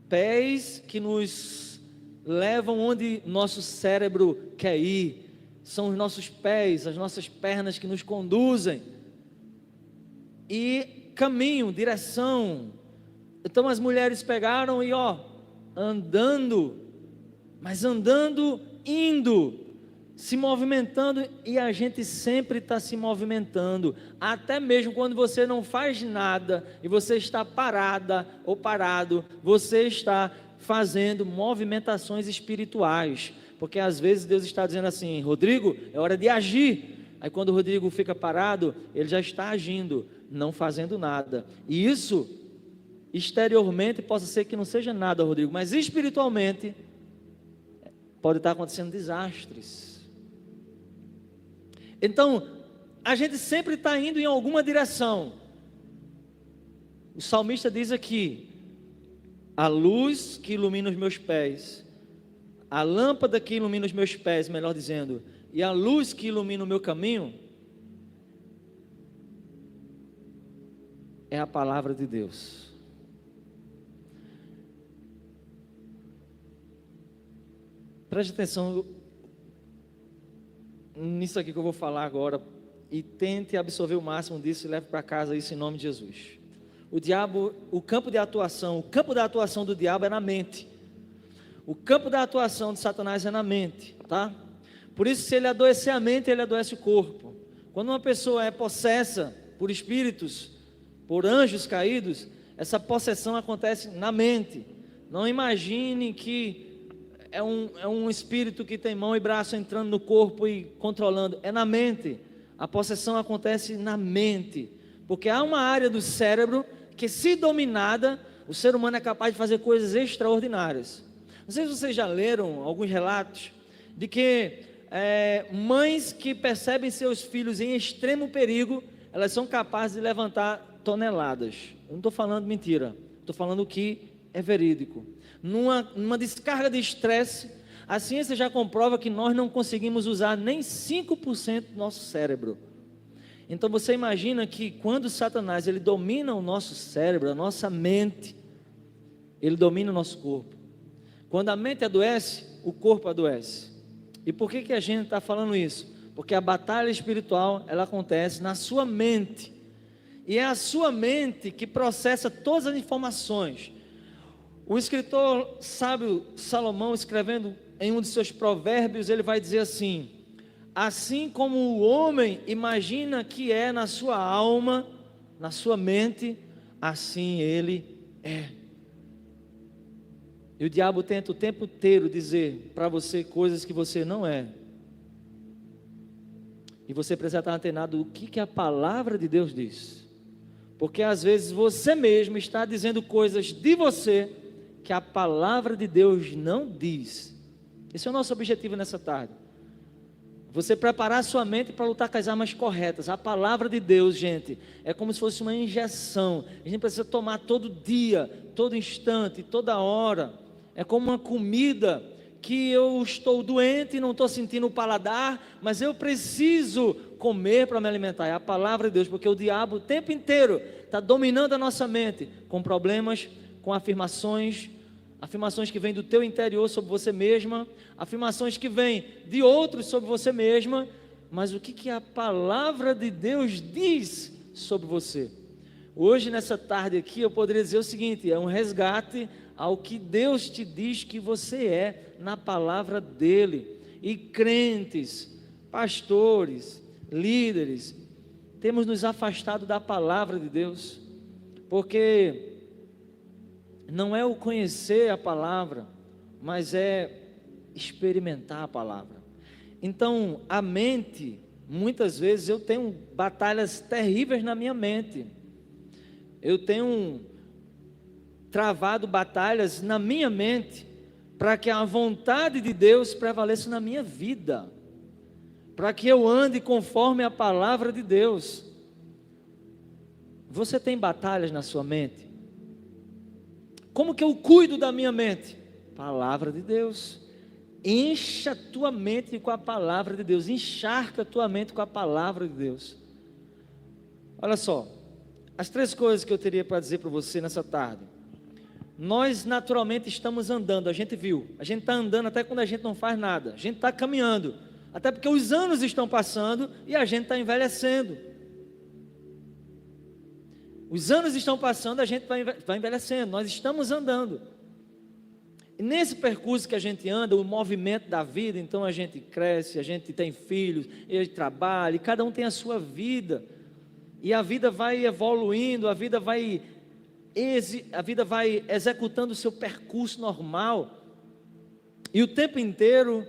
Pés que nos levam onde nosso cérebro quer ir. São os nossos pés, as nossas pernas que nos conduzem. E caminho, direção. Então as mulheres pegaram e andando, mas andando, indo, se movimentando, e a gente sempre está se movimentando, até mesmo quando você não faz nada, e você está parada ou parado, você está fazendo movimentações espirituais, porque às vezes Deus está dizendo assim: Rodrigo, é hora de agir. Aí quando o Rodrigo fica parado, ele já está agindo, não fazendo nada. E isso, exteriormente, possa ser que não seja nada, Rodrigo, mas espiritualmente, pode estar acontecendo desastres. Então, a gente sempre está indo em alguma direção. O salmista diz aqui: a luz que ilumina os meus pés, a lâmpada que ilumina os meus pés, melhor dizendo, e a luz que ilumina o meu caminho, é a palavra de Deus. Preste atenção nisso aqui que eu vou falar agora, e tente absorver o máximo disso e leve para casa isso em nome de Jesus. O diabo, o campo da atuação do diabo é na mente. O campo da atuação de Satanás é na mente, tá? Por isso, se ele adoecer a mente, ele adoece o corpo. Quando uma pessoa é possessa por espíritos, por anjos caídos, essa possessão acontece na mente. Não imagine que é um espírito que tem mão e braço entrando no corpo e controlando. É na mente. A possessão acontece na mente, porque há uma área do cérebro que, se dominada, o ser humano é capaz de fazer coisas extraordinárias. Não sei se vocês já leram alguns relatos de que mães que percebem seus filhos em extremo perigo, elas são capazes de levantar toneladas. Eu não estou falando mentira, estou falando o que é verídico. Numa descarga de estresse, a ciência já comprova que nós não conseguimos usar nem 5% do nosso cérebro. Então você imagina que quando Satanás ele domina o nosso cérebro, a nossa mente, ele domina o nosso corpo. Quando a mente adoece, o corpo adoece. E por que a gente está falando isso? Porque a batalha espiritual, ela acontece na sua mente. E é a sua mente que processa todas as informações. O escritor sábio Salomão, escrevendo em um de seus provérbios, ele vai dizer assim: assim como o homem imagina que é na sua alma, na sua mente, assim ele é. E o diabo tenta o tempo inteiro dizer para você coisas que você não é. E você precisa estar antenado do que a palavra de Deus diz. Porque às vezes você mesmo está dizendo coisas de você que a palavra de Deus não diz. Esse é o nosso objetivo nessa tarde. Você preparar a sua mente para lutar com as armas corretas. A palavra de Deus, gente, é como se fosse uma injeção. A gente precisa tomar todo dia, todo instante, toda hora. É como uma comida que eu estou doente e não estou sentindo o paladar, mas eu preciso comer para me alimentar. É a palavra de Deus, porque o diabo o tempo inteiro está dominando a nossa mente com problemas, com afirmações que vêm do teu interior sobre você mesma, afirmações que vêm de outros sobre você mesma, mas o que a palavra de Deus diz sobre você? Hoje, nessa tarde aqui, eu poderia dizer o seguinte: é um resgate ao que Deus te diz que você é na palavra dele. E crentes, pastores, líderes, temos nos afastado da palavra de Deus, porque não é o conhecer a palavra, mas é experimentar a palavra. Então, a mente, muitas vezes eu tenho batalhas terríveis na minha mente. Eu tenho travado batalhas na minha mente para que a vontade de Deus prevaleça na minha vida, para que eu ande conforme a palavra de Deus. Você tem batalhas na sua mente? Como que eu cuido da minha mente? Palavra de Deus. Encha a tua mente com a palavra de Deus, encharca a tua mente com a palavra de Deus. Olha só, as 3 coisas que eu teria para dizer para você nessa tarde. Nós naturalmente estamos andando, a gente viu, a gente está andando até quando a gente não faz nada, a gente está caminhando, até porque os anos estão passando e a gente está envelhecendo. Os anos estão passando, a gente vai envelhecendo, nós estamos andando. E nesse percurso que a gente anda, o movimento da vida, então a gente cresce, a gente tem filhos, a gente trabalha, e cada um tem a sua vida. E a vida vai evoluindo, a vida vai executando o seu percurso normal. E o tempo inteiro,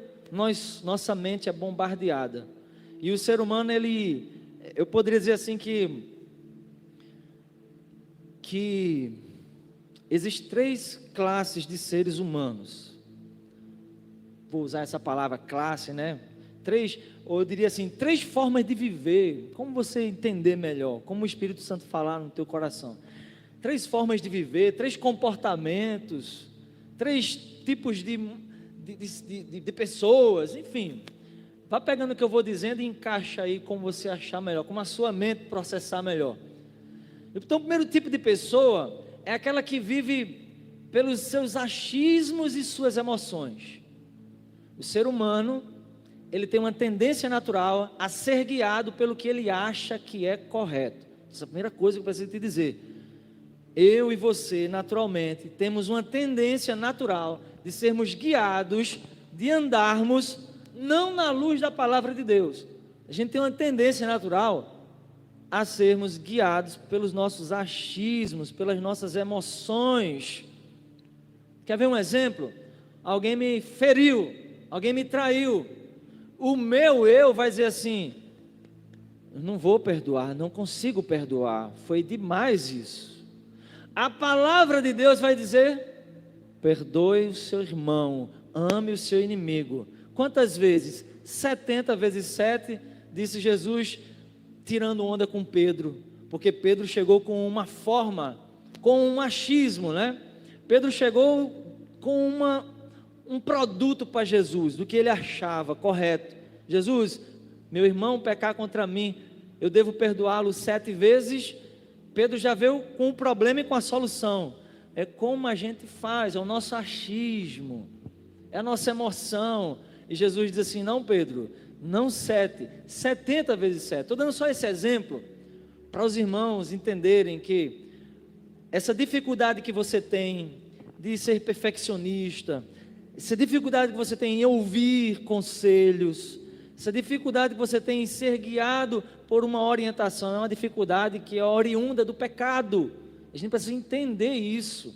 nossa mente é bombardeada. E o ser humano, eu poderia dizer assim que existem 3 classes de seres humanos. Vou usar essa palavra classe, né? 3, ou eu diria assim, 3 formas de viver. Como você entender melhor? Como o Espírito Santo falar no teu coração? 3 formas de viver, 3 comportamentos, 3 tipos de pessoas, enfim. Vá pegando o que eu vou dizendo e encaixa aí como você achar melhor, como a sua mente processar melhor. Então, o primeiro tipo de pessoa é aquela que vive pelos seus achismos e suas emoções. O ser humano, ele tem uma tendência natural a ser guiado pelo que ele acha que é correto. Essa é a primeira coisa que eu preciso te dizer. Eu e você, naturalmente, temos uma tendência natural de sermos guiados, de andarmos não na luz da palavra de Deus. A gente tem uma tendência natural a sermos guiados pelos nossos achismos, pelas nossas emoções. Quer ver um exemplo? Alguém me feriu, alguém me traiu. O meu eu vai dizer assim: eu não vou perdoar, não consigo perdoar, foi demais isso. A palavra de Deus vai dizer: perdoe o seu irmão, ame o seu inimigo. Quantas vezes? 70 vezes 7, disse Jesus, tirando onda com Pedro, porque Pedro chegou com uma forma, com um achismo, né? Pedro chegou com um produto para Jesus, do que ele achava correto. Jesus, meu irmão pecar contra mim, eu devo perdoá-lo 7 vezes? Pedro já veio com o problema e com a solução. É como a gente faz, é o nosso achismo, é a nossa emoção. E Jesus diz assim: não, Pedro, não 7, 70 vezes 7. Estou dando só esse exemplo para os irmãos entenderem que essa dificuldade que você tem de ser perfeccionista, essa dificuldade que você tem em ouvir conselhos, essa dificuldade que você tem em ser guiado por uma orientação, é uma dificuldade que é oriunda do pecado. A gente precisa entender isso.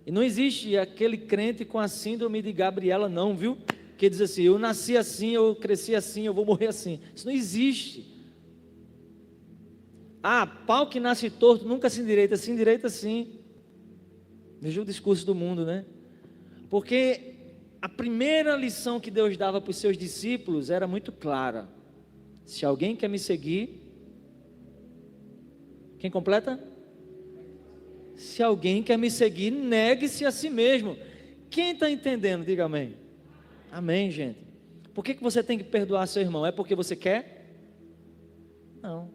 E não existe aquele crente com a síndrome de Gabriela não, viu? Que diz assim: eu nasci assim, eu cresci assim, eu vou morrer assim. Isso não existe. Pau que nasce torto nunca se endireita sim. Veja o discurso do mundo, né? Porque a primeira lição que Deus dava para os seus discípulos era muito clara: se alguém quer me seguir, quem completa? Se alguém quer me seguir, negue-se a si mesmo. Quem está entendendo? Diga amém. Amém, gente. Por que você tem que perdoar seu irmão? É porque você quer? Não.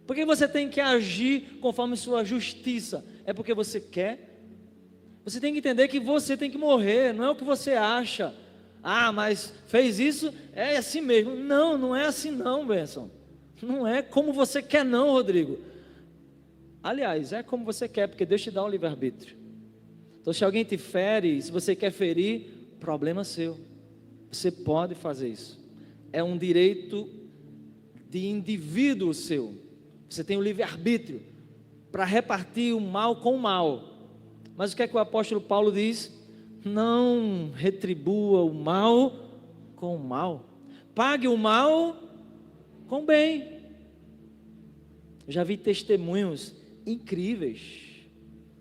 Por que você tem que agir conforme sua justiça? É porque você quer? Você tem que entender que você tem que morrer, não é o que você acha. Ah, mas fez isso, é assim mesmo. Não, não é assim não, Benção. Não é como você quer não, Rodrigo. Aliás, é como você quer, porque Deus te dá o livre-arbítrio. Então, se alguém te fere, se você quer ferir, problema seu. Você pode fazer isso. É um direito de indivíduo seu. Você tem o livre-arbítrio para repartir o mal com o mal. Mas o que é que o apóstolo Paulo diz? Não retribua o mal com o mal. Pague o mal com o bem. Eu já vi testemunhos incríveis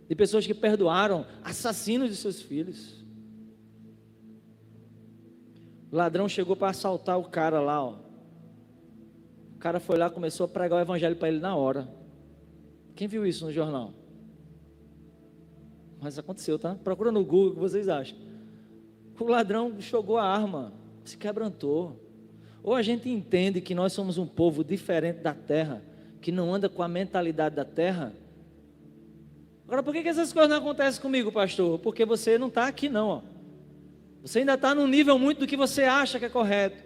de pessoas que perdoaram assassinos de seus filhos. O ladrão chegou para assaltar o cara lá, ó. O cara foi lá, começou a pregar o evangelho para ele na hora. Quem viu isso no jornal? Mas aconteceu, tá? Procura no Google o que vocês acham. O ladrão jogou a arma, se quebrantou. Ou a gente entende que nós somos um povo diferente da terra, que não anda com a mentalidade da terra. Agora, por que essas coisas não acontecem comigo, pastor? Porque você não está aqui não, ó. Você ainda está num nível muito do que você acha que é correto,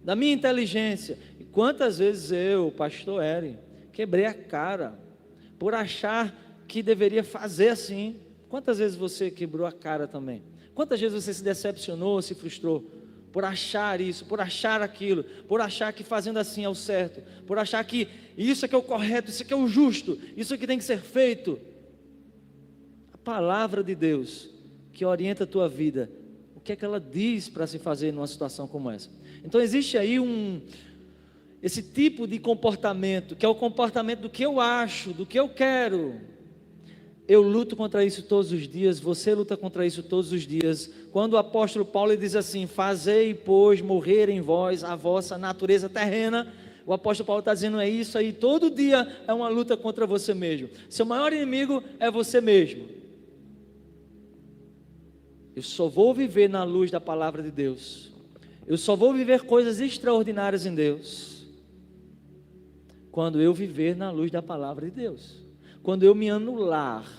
da minha inteligência. E quantas vezes eu, pastor Eri, quebrei a cara por achar que deveria fazer assim. Quantas vezes você quebrou a cara também? Quantas vezes você se decepcionou, se frustrou por achar isso, por achar aquilo, por achar que fazendo assim é o certo, por achar que isso é que é o correto, isso é que é o justo, isso é que tem que ser feito? A palavra de Deus que orienta a tua vida, o que é que ela diz para se fazer numa situação como essa? Então existe aí esse tipo de comportamento, que é o comportamento do que eu acho, do que eu quero. Eu luto contra isso todos os dias, você luta contra isso todos os dias. Quando o apóstolo Paulo diz assim: fazei, pois, morrer em vós a vossa natureza terrena, o apóstolo Paulo está dizendo: é isso aí, todo dia é uma luta contra você mesmo. Seu maior inimigo é você mesmo. Eu só vou viver na luz da palavra de Deus, eu só vou viver coisas extraordinárias em Deus quando eu viver na luz da palavra de Deus. Quando eu me anular.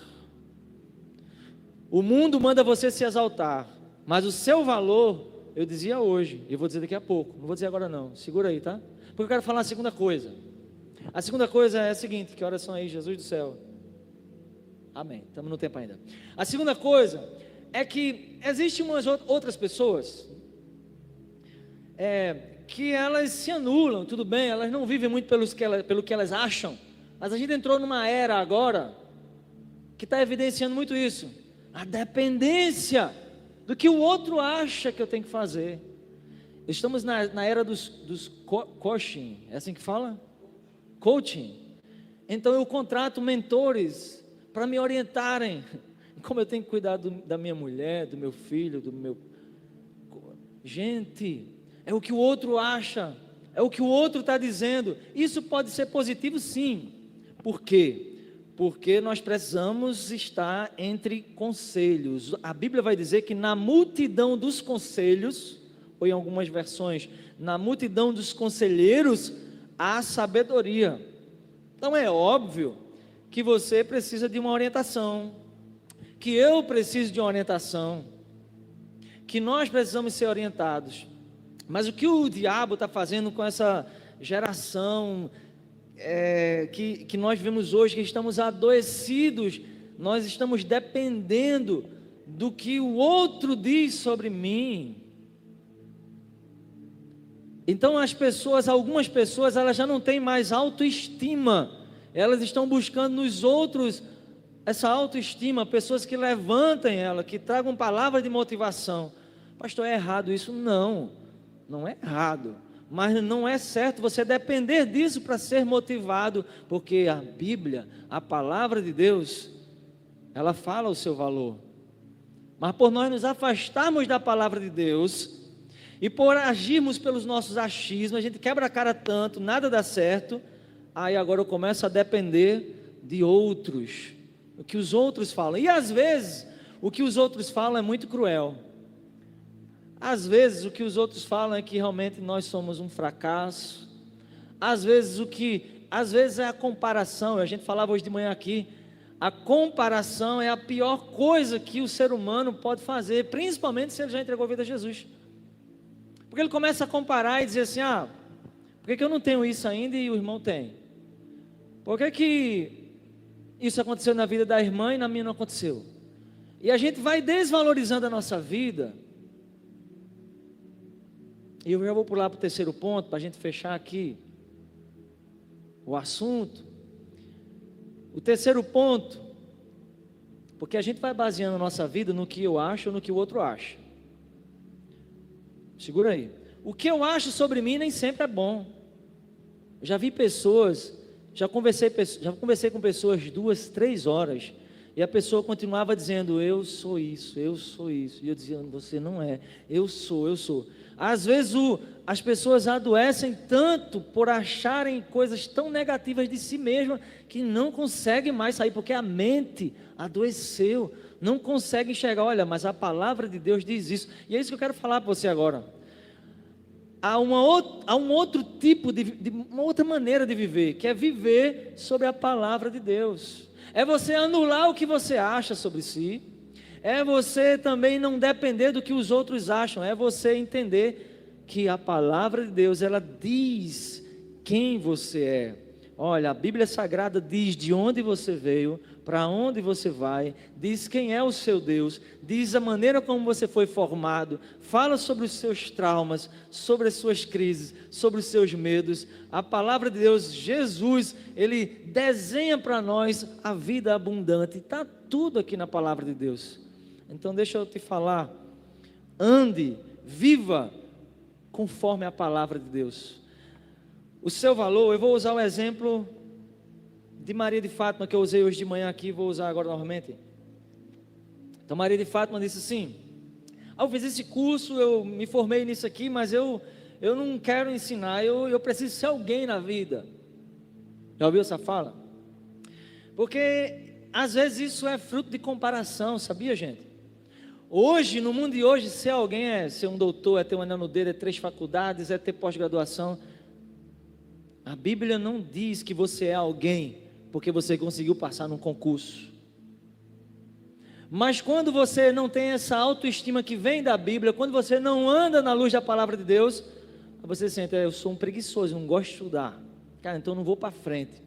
O mundo manda você se exaltar, mas o seu valor, eu dizia hoje, e eu vou dizer daqui a pouco, não vou dizer agora não, segura aí, tá? Porque eu quero falar a segunda coisa. A segunda coisa é a seguinte: que horas são aí, Jesus do céu? Amém, estamos no tempo ainda. A segunda coisa é que existem umas outras pessoas que elas se anulam, tudo bem, elas não vivem muito pelo que elas acham. Mas a gente entrou numa era agora que está evidenciando muito isso. A dependência do que o outro acha que eu tenho que fazer. Estamos na era dos coaching, é assim que fala? Coaching. Então eu contrato mentores para me orientarem. Como eu tenho que cuidar da minha mulher, do meu filho, do meu... Gente, é o que o outro acha, é o que o outro está dizendo. Isso pode ser positivo, sim. Por quê? Porque nós precisamos estar entre conselhos. A Bíblia vai dizer que na multidão dos conselhos, ou em algumas versões, na multidão dos conselheiros, há sabedoria. Então é óbvio que você precisa de uma orientação, que eu preciso de uma orientação, que nós precisamos ser orientados. Mas o que o diabo está fazendo com essa geração que nós vemos hoje, que estamos adoecidos, nós estamos dependendo do que o outro diz sobre mim. Então algumas pessoas, elas já não têm mais autoestima, elas estão buscando nos outros essa autoestima, pessoas que levantem ela, que tragam palavras de motivação. Pastor, é errado isso? Não, não é errado. Mas não é certo você depender disso para ser motivado, porque a Bíblia, a palavra de Deus, ela fala o seu valor. Mas por nós nos afastarmos da palavra de Deus e por agirmos pelos nossos achismos, a gente quebra a cara tanto, nada dá certo. Aí agora eu começo a depender de outros, o que os outros falam. E às vezes o que os outros falam é muito cruel. Às vezes o que os outros falam é que realmente nós somos um fracasso. Às vezes é a comparação. A gente falava hoje de manhã aqui, a comparação é a pior coisa que o ser humano pode fazer, principalmente se ele já entregou a vida a Jesus. Porque ele começa a comparar e dizer assim: por que eu não tenho isso ainda e o irmão tem? Por que isso aconteceu na vida da irmã e na minha não aconteceu? E a gente vai desvalorizando a nossa vida. E eu já vou pular para o terceiro ponto, para a gente fechar aqui o assunto. O terceiro ponto, porque a gente vai baseando a nossa vida no que eu acho ou no que o outro acha. Segura aí. O que eu acho sobre mim nem sempre é bom. Eu já vi pessoas, já conversei com pessoas 2, 3 horas, e a pessoa continuava dizendo: eu sou isso, eu sou isso. E eu dizia: você não é, eu sou. Às vezes as pessoas adoecem tanto por acharem coisas tão negativas de si mesmas que não conseguem mais sair, porque a mente adoeceu, não consegue enxergar. Olha, mas a palavra de Deus diz isso, e é isso que eu quero falar para você agora. Há um outro tipo uma outra maneira de viver, que é viver sobre a palavra de Deus. É você anular o que você acha sobre si, é você também não depender do que os outros acham, é você entender que a palavra de Deus, ela diz quem você é. Olha, a Bíblia Sagrada diz de onde você veio, para onde você vai, diz quem é o seu Deus, diz a maneira como você foi formado, fala sobre os seus traumas, sobre as suas crises, sobre os seus medos. A palavra de Deus, Jesus, Ele desenha para nós a vida abundante, está tudo aqui na palavra de Deus. Então deixa eu te falar, ande, viva conforme a palavra de Deus. O seu valor, eu vou usar o exemplo de Maria de Fátima, que eu usei hoje de manhã aqui, vou usar agora novamente. Então Maria de Fátima disse assim: eu fiz esse curso, eu me formei nisso aqui, mas eu não quero ensinar, eu preciso ser alguém na vida. Já ouviu essa fala? Porque às vezes isso é fruto de comparação, sabia, gente? Hoje, no mundo de hoje, ser alguém é ser um doutor, é ter um anel no dedo, é 3 faculdades, é ter pós-graduação. A Bíblia não diz que você é alguém porque você conseguiu passar num concurso. Mas quando você não tem essa autoestima que vem da Bíblia, quando você não anda na luz da palavra de Deus, você sente: eu sou um preguiçoso, não gosto de estudar. Cara, então eu não vou para frente.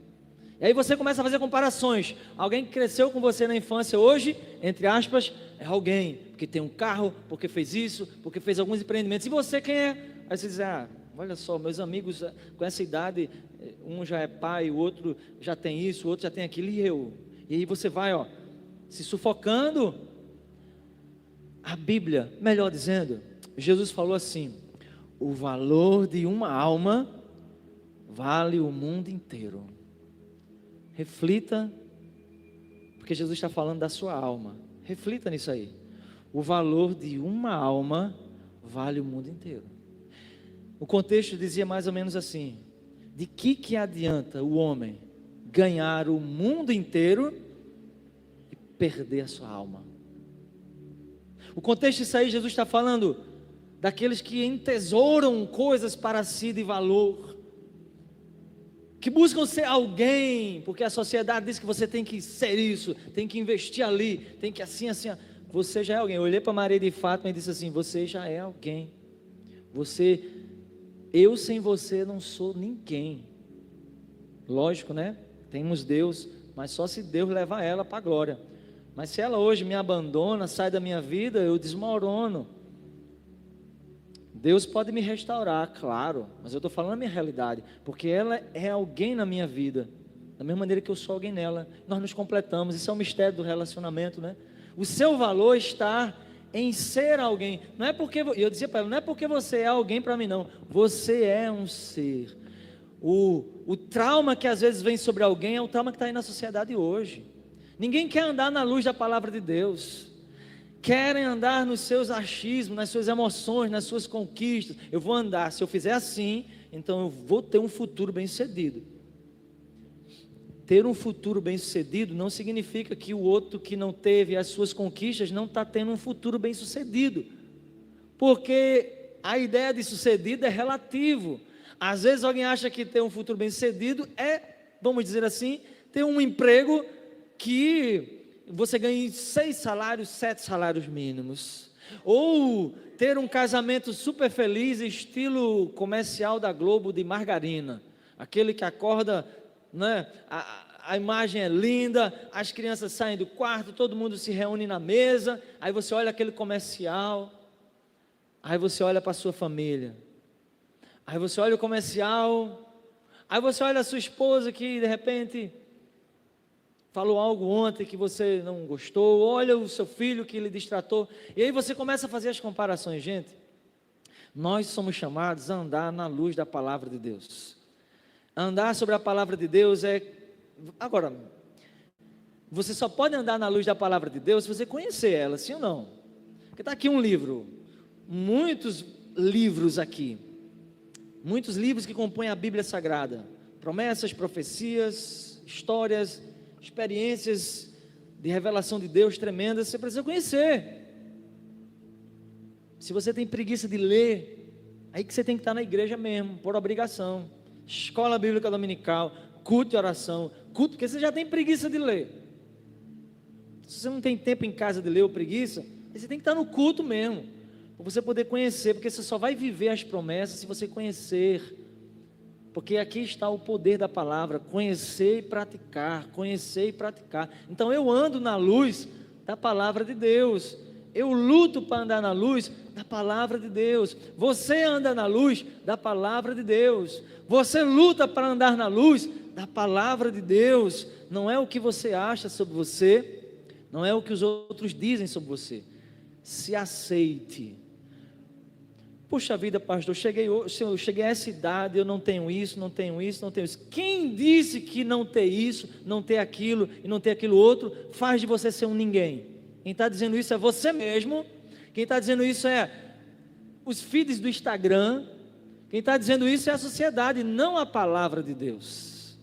E aí você começa a fazer comparações. Alguém que cresceu com você na infância hoje, entre aspas, é alguém, porque tem um carro, porque fez isso, porque fez alguns empreendimentos. E você quem é? Aí você diz: olha só, meus amigos com essa idade, um já é pai, o outro já tem isso, o outro já tem aquilo, e eu? E aí você vai, se sufocando. A Bíblia, melhor dizendo, Jesus falou assim: o valor de uma alma vale o mundo inteiro. Reflita, porque Jesus está falando da sua alma. Reflita nisso aí. O valor de uma alma vale o mundo inteiro. O contexto dizia mais ou menos assim: de que adianta o homem ganhar o mundo inteiro e perder a sua alma? O contexto disso aí, Jesus está falando daqueles que entesouram coisas para si de valor, que buscam ser alguém, porque a sociedade diz que você tem que ser isso, tem que investir ali, tem que assim. Você já é alguém. Eu olhei para Maria de Fátima e disse assim: você já é alguém. Eu sem você não sou ninguém. Lógico, né? Temos Deus, mas só se Deus levar ela para a glória. Mas se ela hoje me abandona, sai da minha vida, eu desmorono. Deus pode me restaurar, claro, mas eu estou falando a minha realidade, porque ela é alguém na minha vida, da mesma maneira que eu sou alguém nela. Nós nos completamos. Isso é o mistério do relacionamento, né? O seu valor está em ser alguém. Não é porque, eu dizia para ela, não é porque você é alguém para mim, não. Você é um ser. O trauma que às vezes vem sobre alguém é o trauma que está aí na sociedade hoje. Ninguém quer andar na luz da palavra de Deus. querem andar nos seus achismos, nas suas emoções, nas suas conquistas. Eu vou andar, se eu fizer assim, então eu vou ter um futuro bem-sucedido. Ter um futuro bem-sucedido não significa que o outro que não teve as suas conquistas não está tendo um futuro bem-sucedido, porque a ideia de sucedido é relativo. Às vezes alguém acha que ter um futuro bem-sucedido é, vamos dizer assim, ter um emprego que você ganhe 6 salários, 7 salários mínimos, ou ter um casamento super feliz, estilo comercial da Globo de margarina, aquele que acorda, né, a imagem é linda, as crianças saem do quarto, todo mundo se reúne na mesa, aí você olha aquele comercial, aí você olha para a sua família, aí você olha o comercial, aí você olha a sua esposa que de repente falou algo ontem que você não gostou, olha o seu filho que lhe distratou, e aí você começa a fazer as comparações. Gente, nós somos chamados a andar na luz da palavra de Deus. Andar sobre a palavra de Deus agora, você só pode andar na luz da palavra de Deus se você conhecer ela, sim ou não? Porque está aqui um livro, muitos livros aqui, muitos livros que compõem a Bíblia Sagrada, promessas, profecias, histórias, experiências de revelação de Deus tremendas. Você precisa conhecer. Se você tem preguiça de ler, aí que você tem que estar na igreja mesmo, por obrigação. Escola bíblica dominical, culto e oração, culto, porque você já tem preguiça de ler. Se você não tem tempo em casa de ler ou preguiça, você tem que estar no culto mesmo, para você poder conhecer, porque você só vai viver as promessas se você conhecer. Porque aqui está o poder da palavra, conhecer e praticar, conhecer e praticar. Então eu ando na luz da palavra de Deus, eu luto para andar na luz da palavra de Deus. Você anda na luz da palavra de Deus, você luta para andar na luz da palavra de Deus. Não é o que você acha sobre você, não é o que os outros dizem sobre você. Se aceite. Puxa vida, pastor, eu cheguei a essa idade, eu não tenho isso, não tenho isso, não tenho isso. Quem disse que não ter isso, não ter aquilo e não ter aquilo outro, faz de você ser um ninguém? Quem está dizendo isso é você mesmo. Quem está dizendo isso é os feeds do Instagram. Quem está dizendo isso é a sociedade, não a palavra de Deus.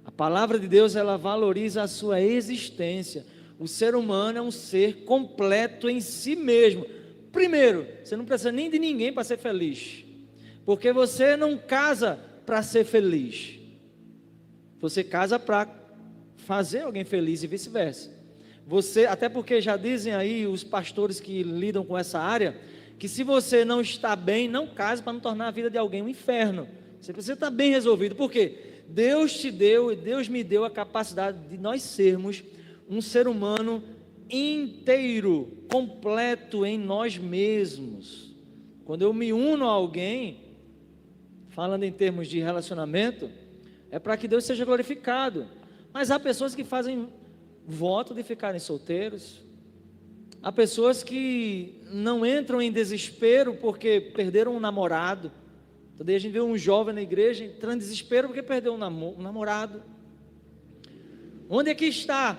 A palavra de Deus, ela valoriza a sua existência. O ser humano é um ser completo em si mesmo. Primeiro, você não precisa nem de ninguém para ser feliz, porque você não casa para ser feliz, você casa para fazer alguém feliz e vice-versa. Você, até porque já dizem aí os pastores que lidam com essa área, que se você não está bem, não case para não tornar a vida de alguém um inferno. Você precisa estar bem resolvido, porque Deus te deu e Deus me deu a capacidade de nós sermos um ser humano inteiro, completo em nós mesmos. Quando eu me uno a alguém, falando em termos de relacionamento, é para que Deus seja glorificado. Mas há pessoas que fazem voto de ficarem solteiros, há pessoas que não entram em desespero porque perderam um namorado. Então daí a gente vê um jovem na igreja entrando em desespero porque perdeu um namorado. Onde é que está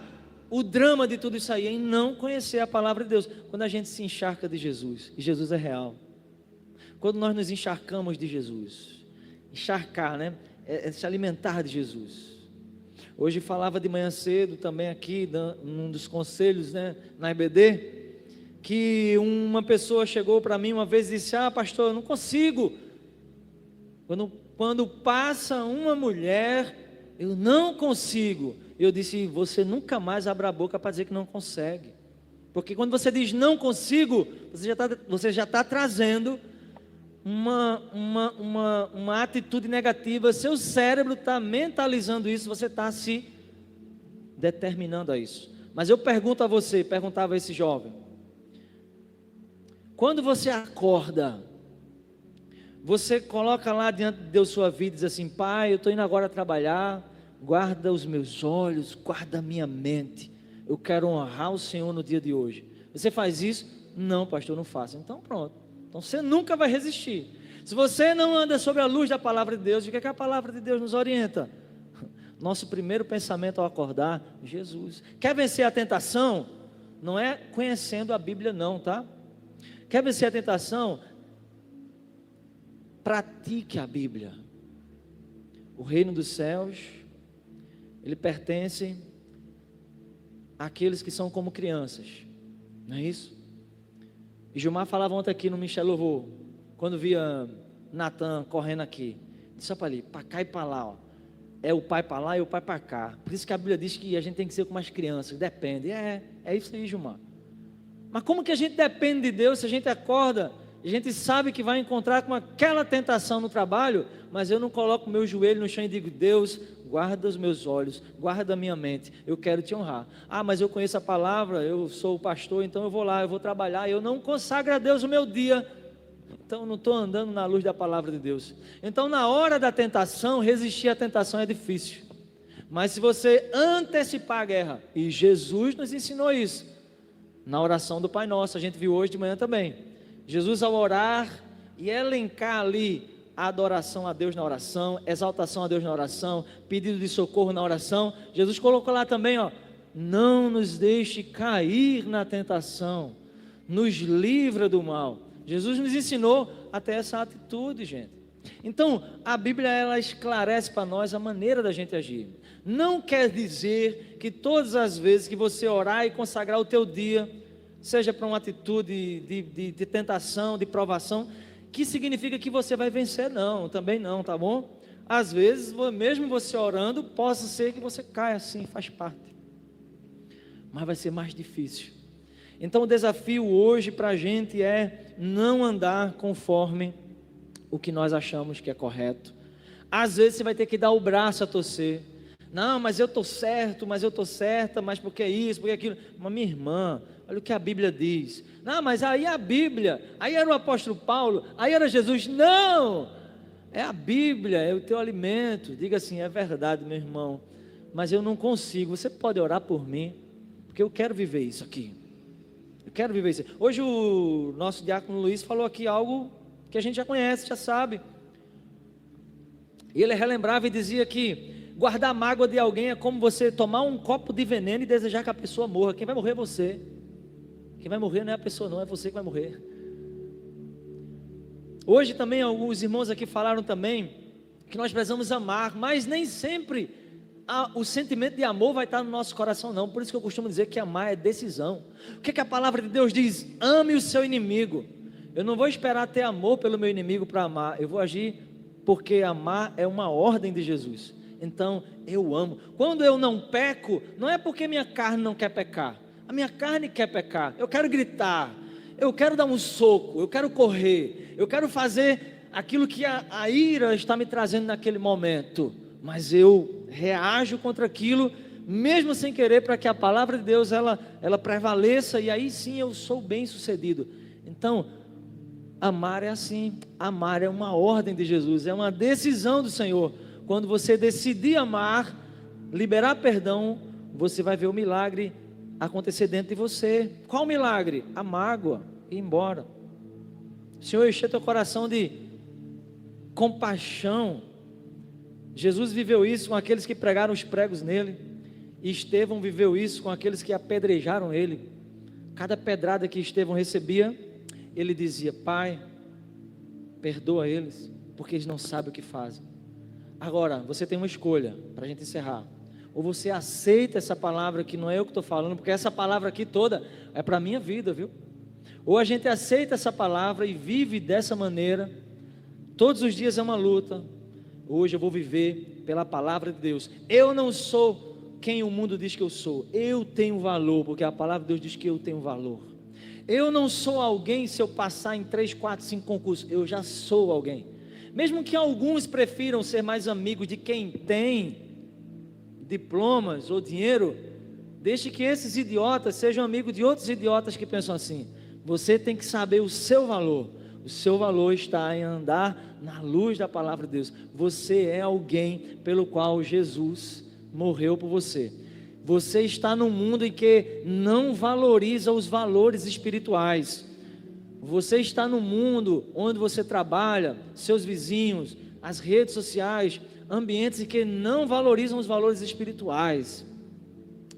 o drama de tudo isso aí? Em não conhecer a palavra de Deus. Quando a gente se encharca de Jesus, e Jesus é real, quando nós nos encharcamos de Jesus, encharcar, né? É se alimentar de Jesus. Hoje falava de manhã cedo também aqui, num dos conselhos, né, na EBD, que uma pessoa chegou para mim uma vez e disse: pastor, eu não consigo, quando passa uma mulher, eu não consigo. Eu disse: você nunca mais abre a boca para dizer que não consegue, porque quando você diz não consigo, você já está trazendo uma atitude negativa. Seu cérebro está mentalizando isso, você está se determinando a isso. Mas eu pergunto a você, perguntava a esse jovem: quando você acorda, você coloca lá diante de Deus sua vida e diz assim: pai, eu estou indo agora trabalhar, guarda os meus olhos, guarda a minha mente, eu quero honrar o Senhor no dia de hoje. Você faz isso? Não, pastor, não faço. Então pronto, então você nunca vai resistir. Se você não anda sobre a luz da palavra de Deus, o que é que a palavra de Deus nos orienta? Nosso primeiro pensamento ao acordar: Jesus. Quer vencer a tentação? não é conhecendo a Bíblia não, tá? Quer vencer a tentação? Pratique a Bíblia. O reino dos céus, ele pertence àqueles que são como crianças, não é isso? E Gilmar falava ontem aqui no Michel Louvor, quando via Natan correndo aqui, disse para ali, para cá e para lá, ó. É o pai para lá e o pai para cá. Por isso que a Bíblia diz que a gente tem que ser como as crianças, depende. É isso aí, Gilmar. Mas como que a gente depende de Deus se a gente acorda, a gente sabe que vai encontrar com aquela tentação no trabalho, mas eu não coloco o meu joelho no chão e digo, Deus, guarda os meus olhos, guarda a minha mente, eu quero te honrar. Ah, mas eu conheço a palavra, eu sou o pastor, então eu vou lá, eu vou trabalhar, eu não consagro a Deus o meu dia, então eu não estou andando na luz da palavra de Deus. Então na hora da tentação, resistir à tentação é difícil, mas se você antecipar a guerra, e Jesus nos ensinou isso, na oração do Pai Nosso, a gente viu hoje de manhã também, Jesus ao orar e elencar ali a adoração a Deus na oração, exaltação a Deus na oração, pedido de socorro na oração, Jesus colocou lá também, ó, não nos deixe cair na tentação, nos livra do mal. Jesus nos ensinou até essa atitude, gente. Então, a Bíblia, ela esclarece para nós a maneira da gente agir. Não quer dizer que todas as vezes que você orar e consagrar o teu dia, seja para uma atitude de tentação, de provação, que significa que você vai vencer, não, também não, tá bom? Às vezes, mesmo você orando, possa ser que você caia assim, faz parte, mas vai ser mais difícil. Então o desafio hoje para a gente é não andar conforme o que nós achamos que é correto. Às vezes você vai ter que dar o braço a torcer. Não, mas eu estou certo, mas eu estou certa, mas porque isso, porque aquilo. Mas minha irmã, olha o que a Bíblia diz. Não, mas aí a Bíblia, aí era o apóstolo Paulo, aí era Jesus. Não, é a Bíblia, é o teu alimento. Diga assim, é verdade, meu irmão, mas eu não consigo. Você pode orar por mim, porque eu quero viver isso aqui. Eu quero viver isso. Hoje o nosso diácono Luiz falou aqui algo que a gente já conhece, já sabe. E ele relembrava e dizia que guardar mágoa de alguém é como você tomar um copo de veneno e desejar que a pessoa morra. Quem vai morrer é você. Quem vai morrer não é a pessoa não, é você que vai morrer. Hoje também alguns irmãos aqui falaram também que nós precisamos amar, mas nem sempre o sentimento de amor vai estar no nosso coração não. Por isso que eu costumo dizer que amar é decisão. O que a palavra de Deus diz? Ame o seu inimigo. Eu não vou esperar ter amor pelo meu inimigo para amar, eu vou agir porque amar é uma ordem de Jesus. Então eu amo. Quando eu não peco, não é porque minha carne não quer pecar, a minha carne quer pecar, eu quero gritar, eu quero dar um soco, eu quero correr, eu quero fazer aquilo que a ira está me trazendo naquele momento, mas eu reajo contra aquilo, mesmo sem querer, para que a palavra de Deus ela prevaleça, e aí sim eu sou bem sucedido. Então, amar é assim, amar é uma ordem de Jesus, é uma decisão do Senhor. Quando você decidir amar, liberar perdão, você vai ver o milagre acontecer dentro de você. Qual milagre? A mágoa ir embora. Senhor, enche teu coração de compaixão. Jesus viveu isso com aqueles que pregaram os pregos nele, e Estevão viveu isso com aqueles que apedrejaram ele. Cada pedrada que Estevão recebia, ele dizia: Pai, perdoa eles, porque eles não sabem o que fazem. Agora, você tem uma escolha, para a gente encerrar. Ou você aceita essa palavra, que não é eu que estou falando, porque essa palavra aqui toda é para a minha vida, viu? Ou a gente aceita essa palavra e vive dessa maneira. Todos os dias é uma luta. Hoje eu vou viver pela palavra de Deus. Eu não sou quem o mundo diz que eu sou. Eu tenho valor, porque a palavra de Deus diz que eu tenho valor. Eu não sou alguém se eu passar em 3, 4, 5 concursos. Eu já sou alguém. Mesmo que alguns prefiram ser mais amigos de quem tem diplomas ou dinheiro, deixe que esses idiotas sejam amigos de outros idiotas que pensam assim. Você tem que saber o seu valor. O seu valor está em andar na luz da palavra de Deus. Você é alguém pelo qual Jesus morreu por você. Você está num mundo em que não valoriza os valores espirituais. Você está num mundo onde você trabalha, seus vizinhos, as redes sociais, ambientes em que não valorizam os valores espirituais.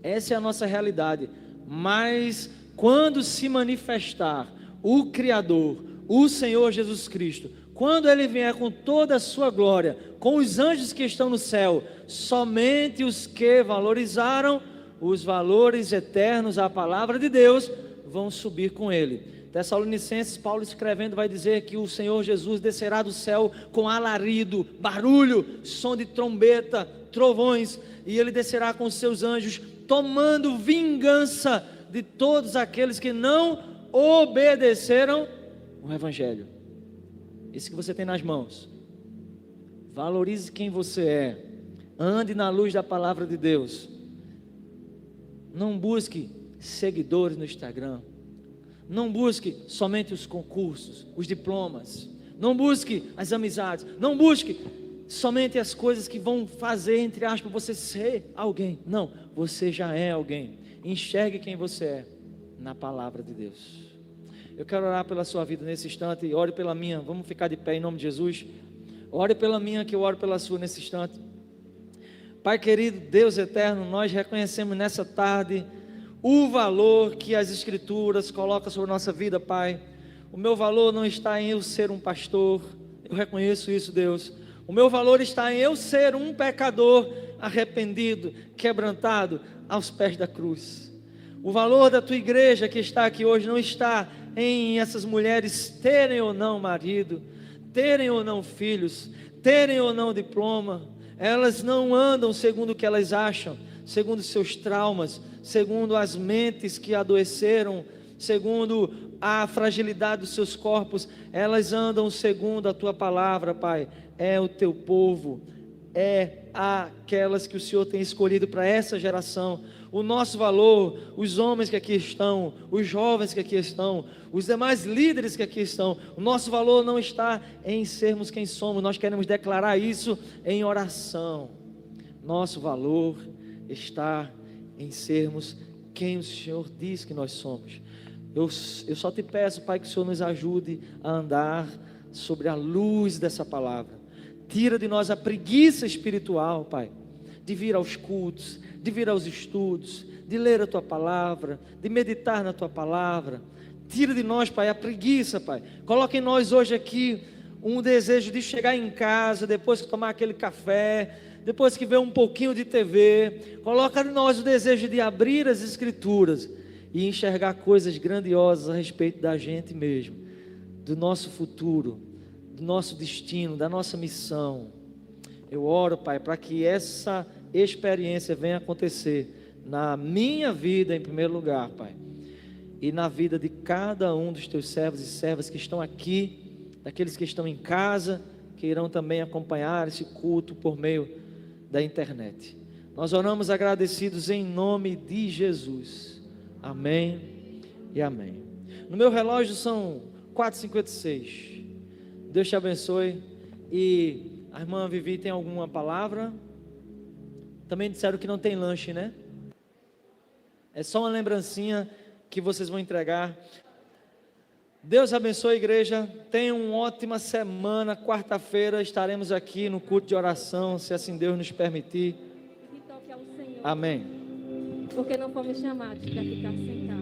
Essa é a nossa realidade. Mas quando se manifestar o Criador, o Senhor Jesus Cristo, quando Ele vier com toda a sua glória, com os anjos que estão no céu, somente os que valorizaram os valores eternos, a palavra de Deus, vão subir com Ele. Tessalonicenses, Paulo escrevendo vai dizer que o Senhor Jesus descerá do céu com alarido, barulho, som de trombeta, trovões, e Ele descerá com seus anjos, tomando vingança de todos aqueles que não obedeceram o Evangelho. Isso que você tem nas mãos. Valorize quem você é. Ande na luz da palavra de Deus. Não busque seguidores no Instagram. Não busque somente os concursos, os diplomas. Não busque as amizades. Não busque somente as coisas que vão fazer, entre aspas, você ser alguém. Não, você já é alguém. Enxergue quem você é na palavra de Deus. Eu quero orar pela sua vida nesse instante e ore pela minha. Vamos ficar de pé em nome de Jesus. Ore pela minha, que eu oro pela sua nesse instante. Pai querido, Deus eterno, nós reconhecemos nessa tarde o valor que as Escrituras colocam sobre a nossa vida, Pai. O meu valor não está em eu ser um pastor, eu reconheço isso, Deus. O meu valor está em eu ser um pecador arrependido, quebrantado aos pés da cruz. O valor da tua igreja que está aqui hoje não está em essas mulheres terem ou não marido, terem ou não filhos, terem ou não diploma. Elas não andam segundo o que elas acham, segundo seus traumas, segundo as mentes que adoeceram, segundo a fragilidade dos seus corpos. Elas andam segundo a tua palavra, Pai. É o teu povo, é aquelas que o Senhor tem escolhido para essa geração. O nosso valor, os homens que aqui estão, os jovens que aqui estão, os demais líderes que aqui estão, o nosso valor não está em sermos quem somos. Nós queremos declarar isso em oração. Nosso valor está em sermos quem o Senhor diz que nós somos. Eu só te peço, Pai, que o Senhor nos ajude a andar sobre a luz dessa palavra. Tira de nós a preguiça espiritual, Pai, de vir aos cultos, de vir aos estudos, de ler a Tua palavra, de meditar na Tua palavra. Tira de nós, Pai, a preguiça, Pai. Coloca em nós hoje aqui um desejo de chegar em casa, depois que tomar aquele café, depois que ver um pouquinho de TV. Coloca em nós o desejo de abrir as Escrituras e enxergar coisas grandiosas a respeito da gente mesmo, do nosso futuro, do nosso destino, da nossa missão. Eu oro, Pai, para que essa experiência venha acontecer na minha vida em primeiro lugar, Pai, e na vida de cada um dos Teus servos e servas que estão aqui, daqueles que estão em casa, que irão também acompanhar esse culto por meio da internet. Nós oramos agradecidos em nome de Jesus. Amém e amém. No meu relógio são 4h56. Deus te abençoe. E a irmã Vivi tem alguma palavra? Também disseram que não tem lanche, né? É só uma lembrancinha que vocês vão entregar. Deus abençoe a igreja. Tenham uma ótima semana. Quarta-feira estaremos aqui no culto de oração, se assim Deus nos permitir. Que toque ao Senhor. Amém. Porque não fomos chamados para ficar sentados.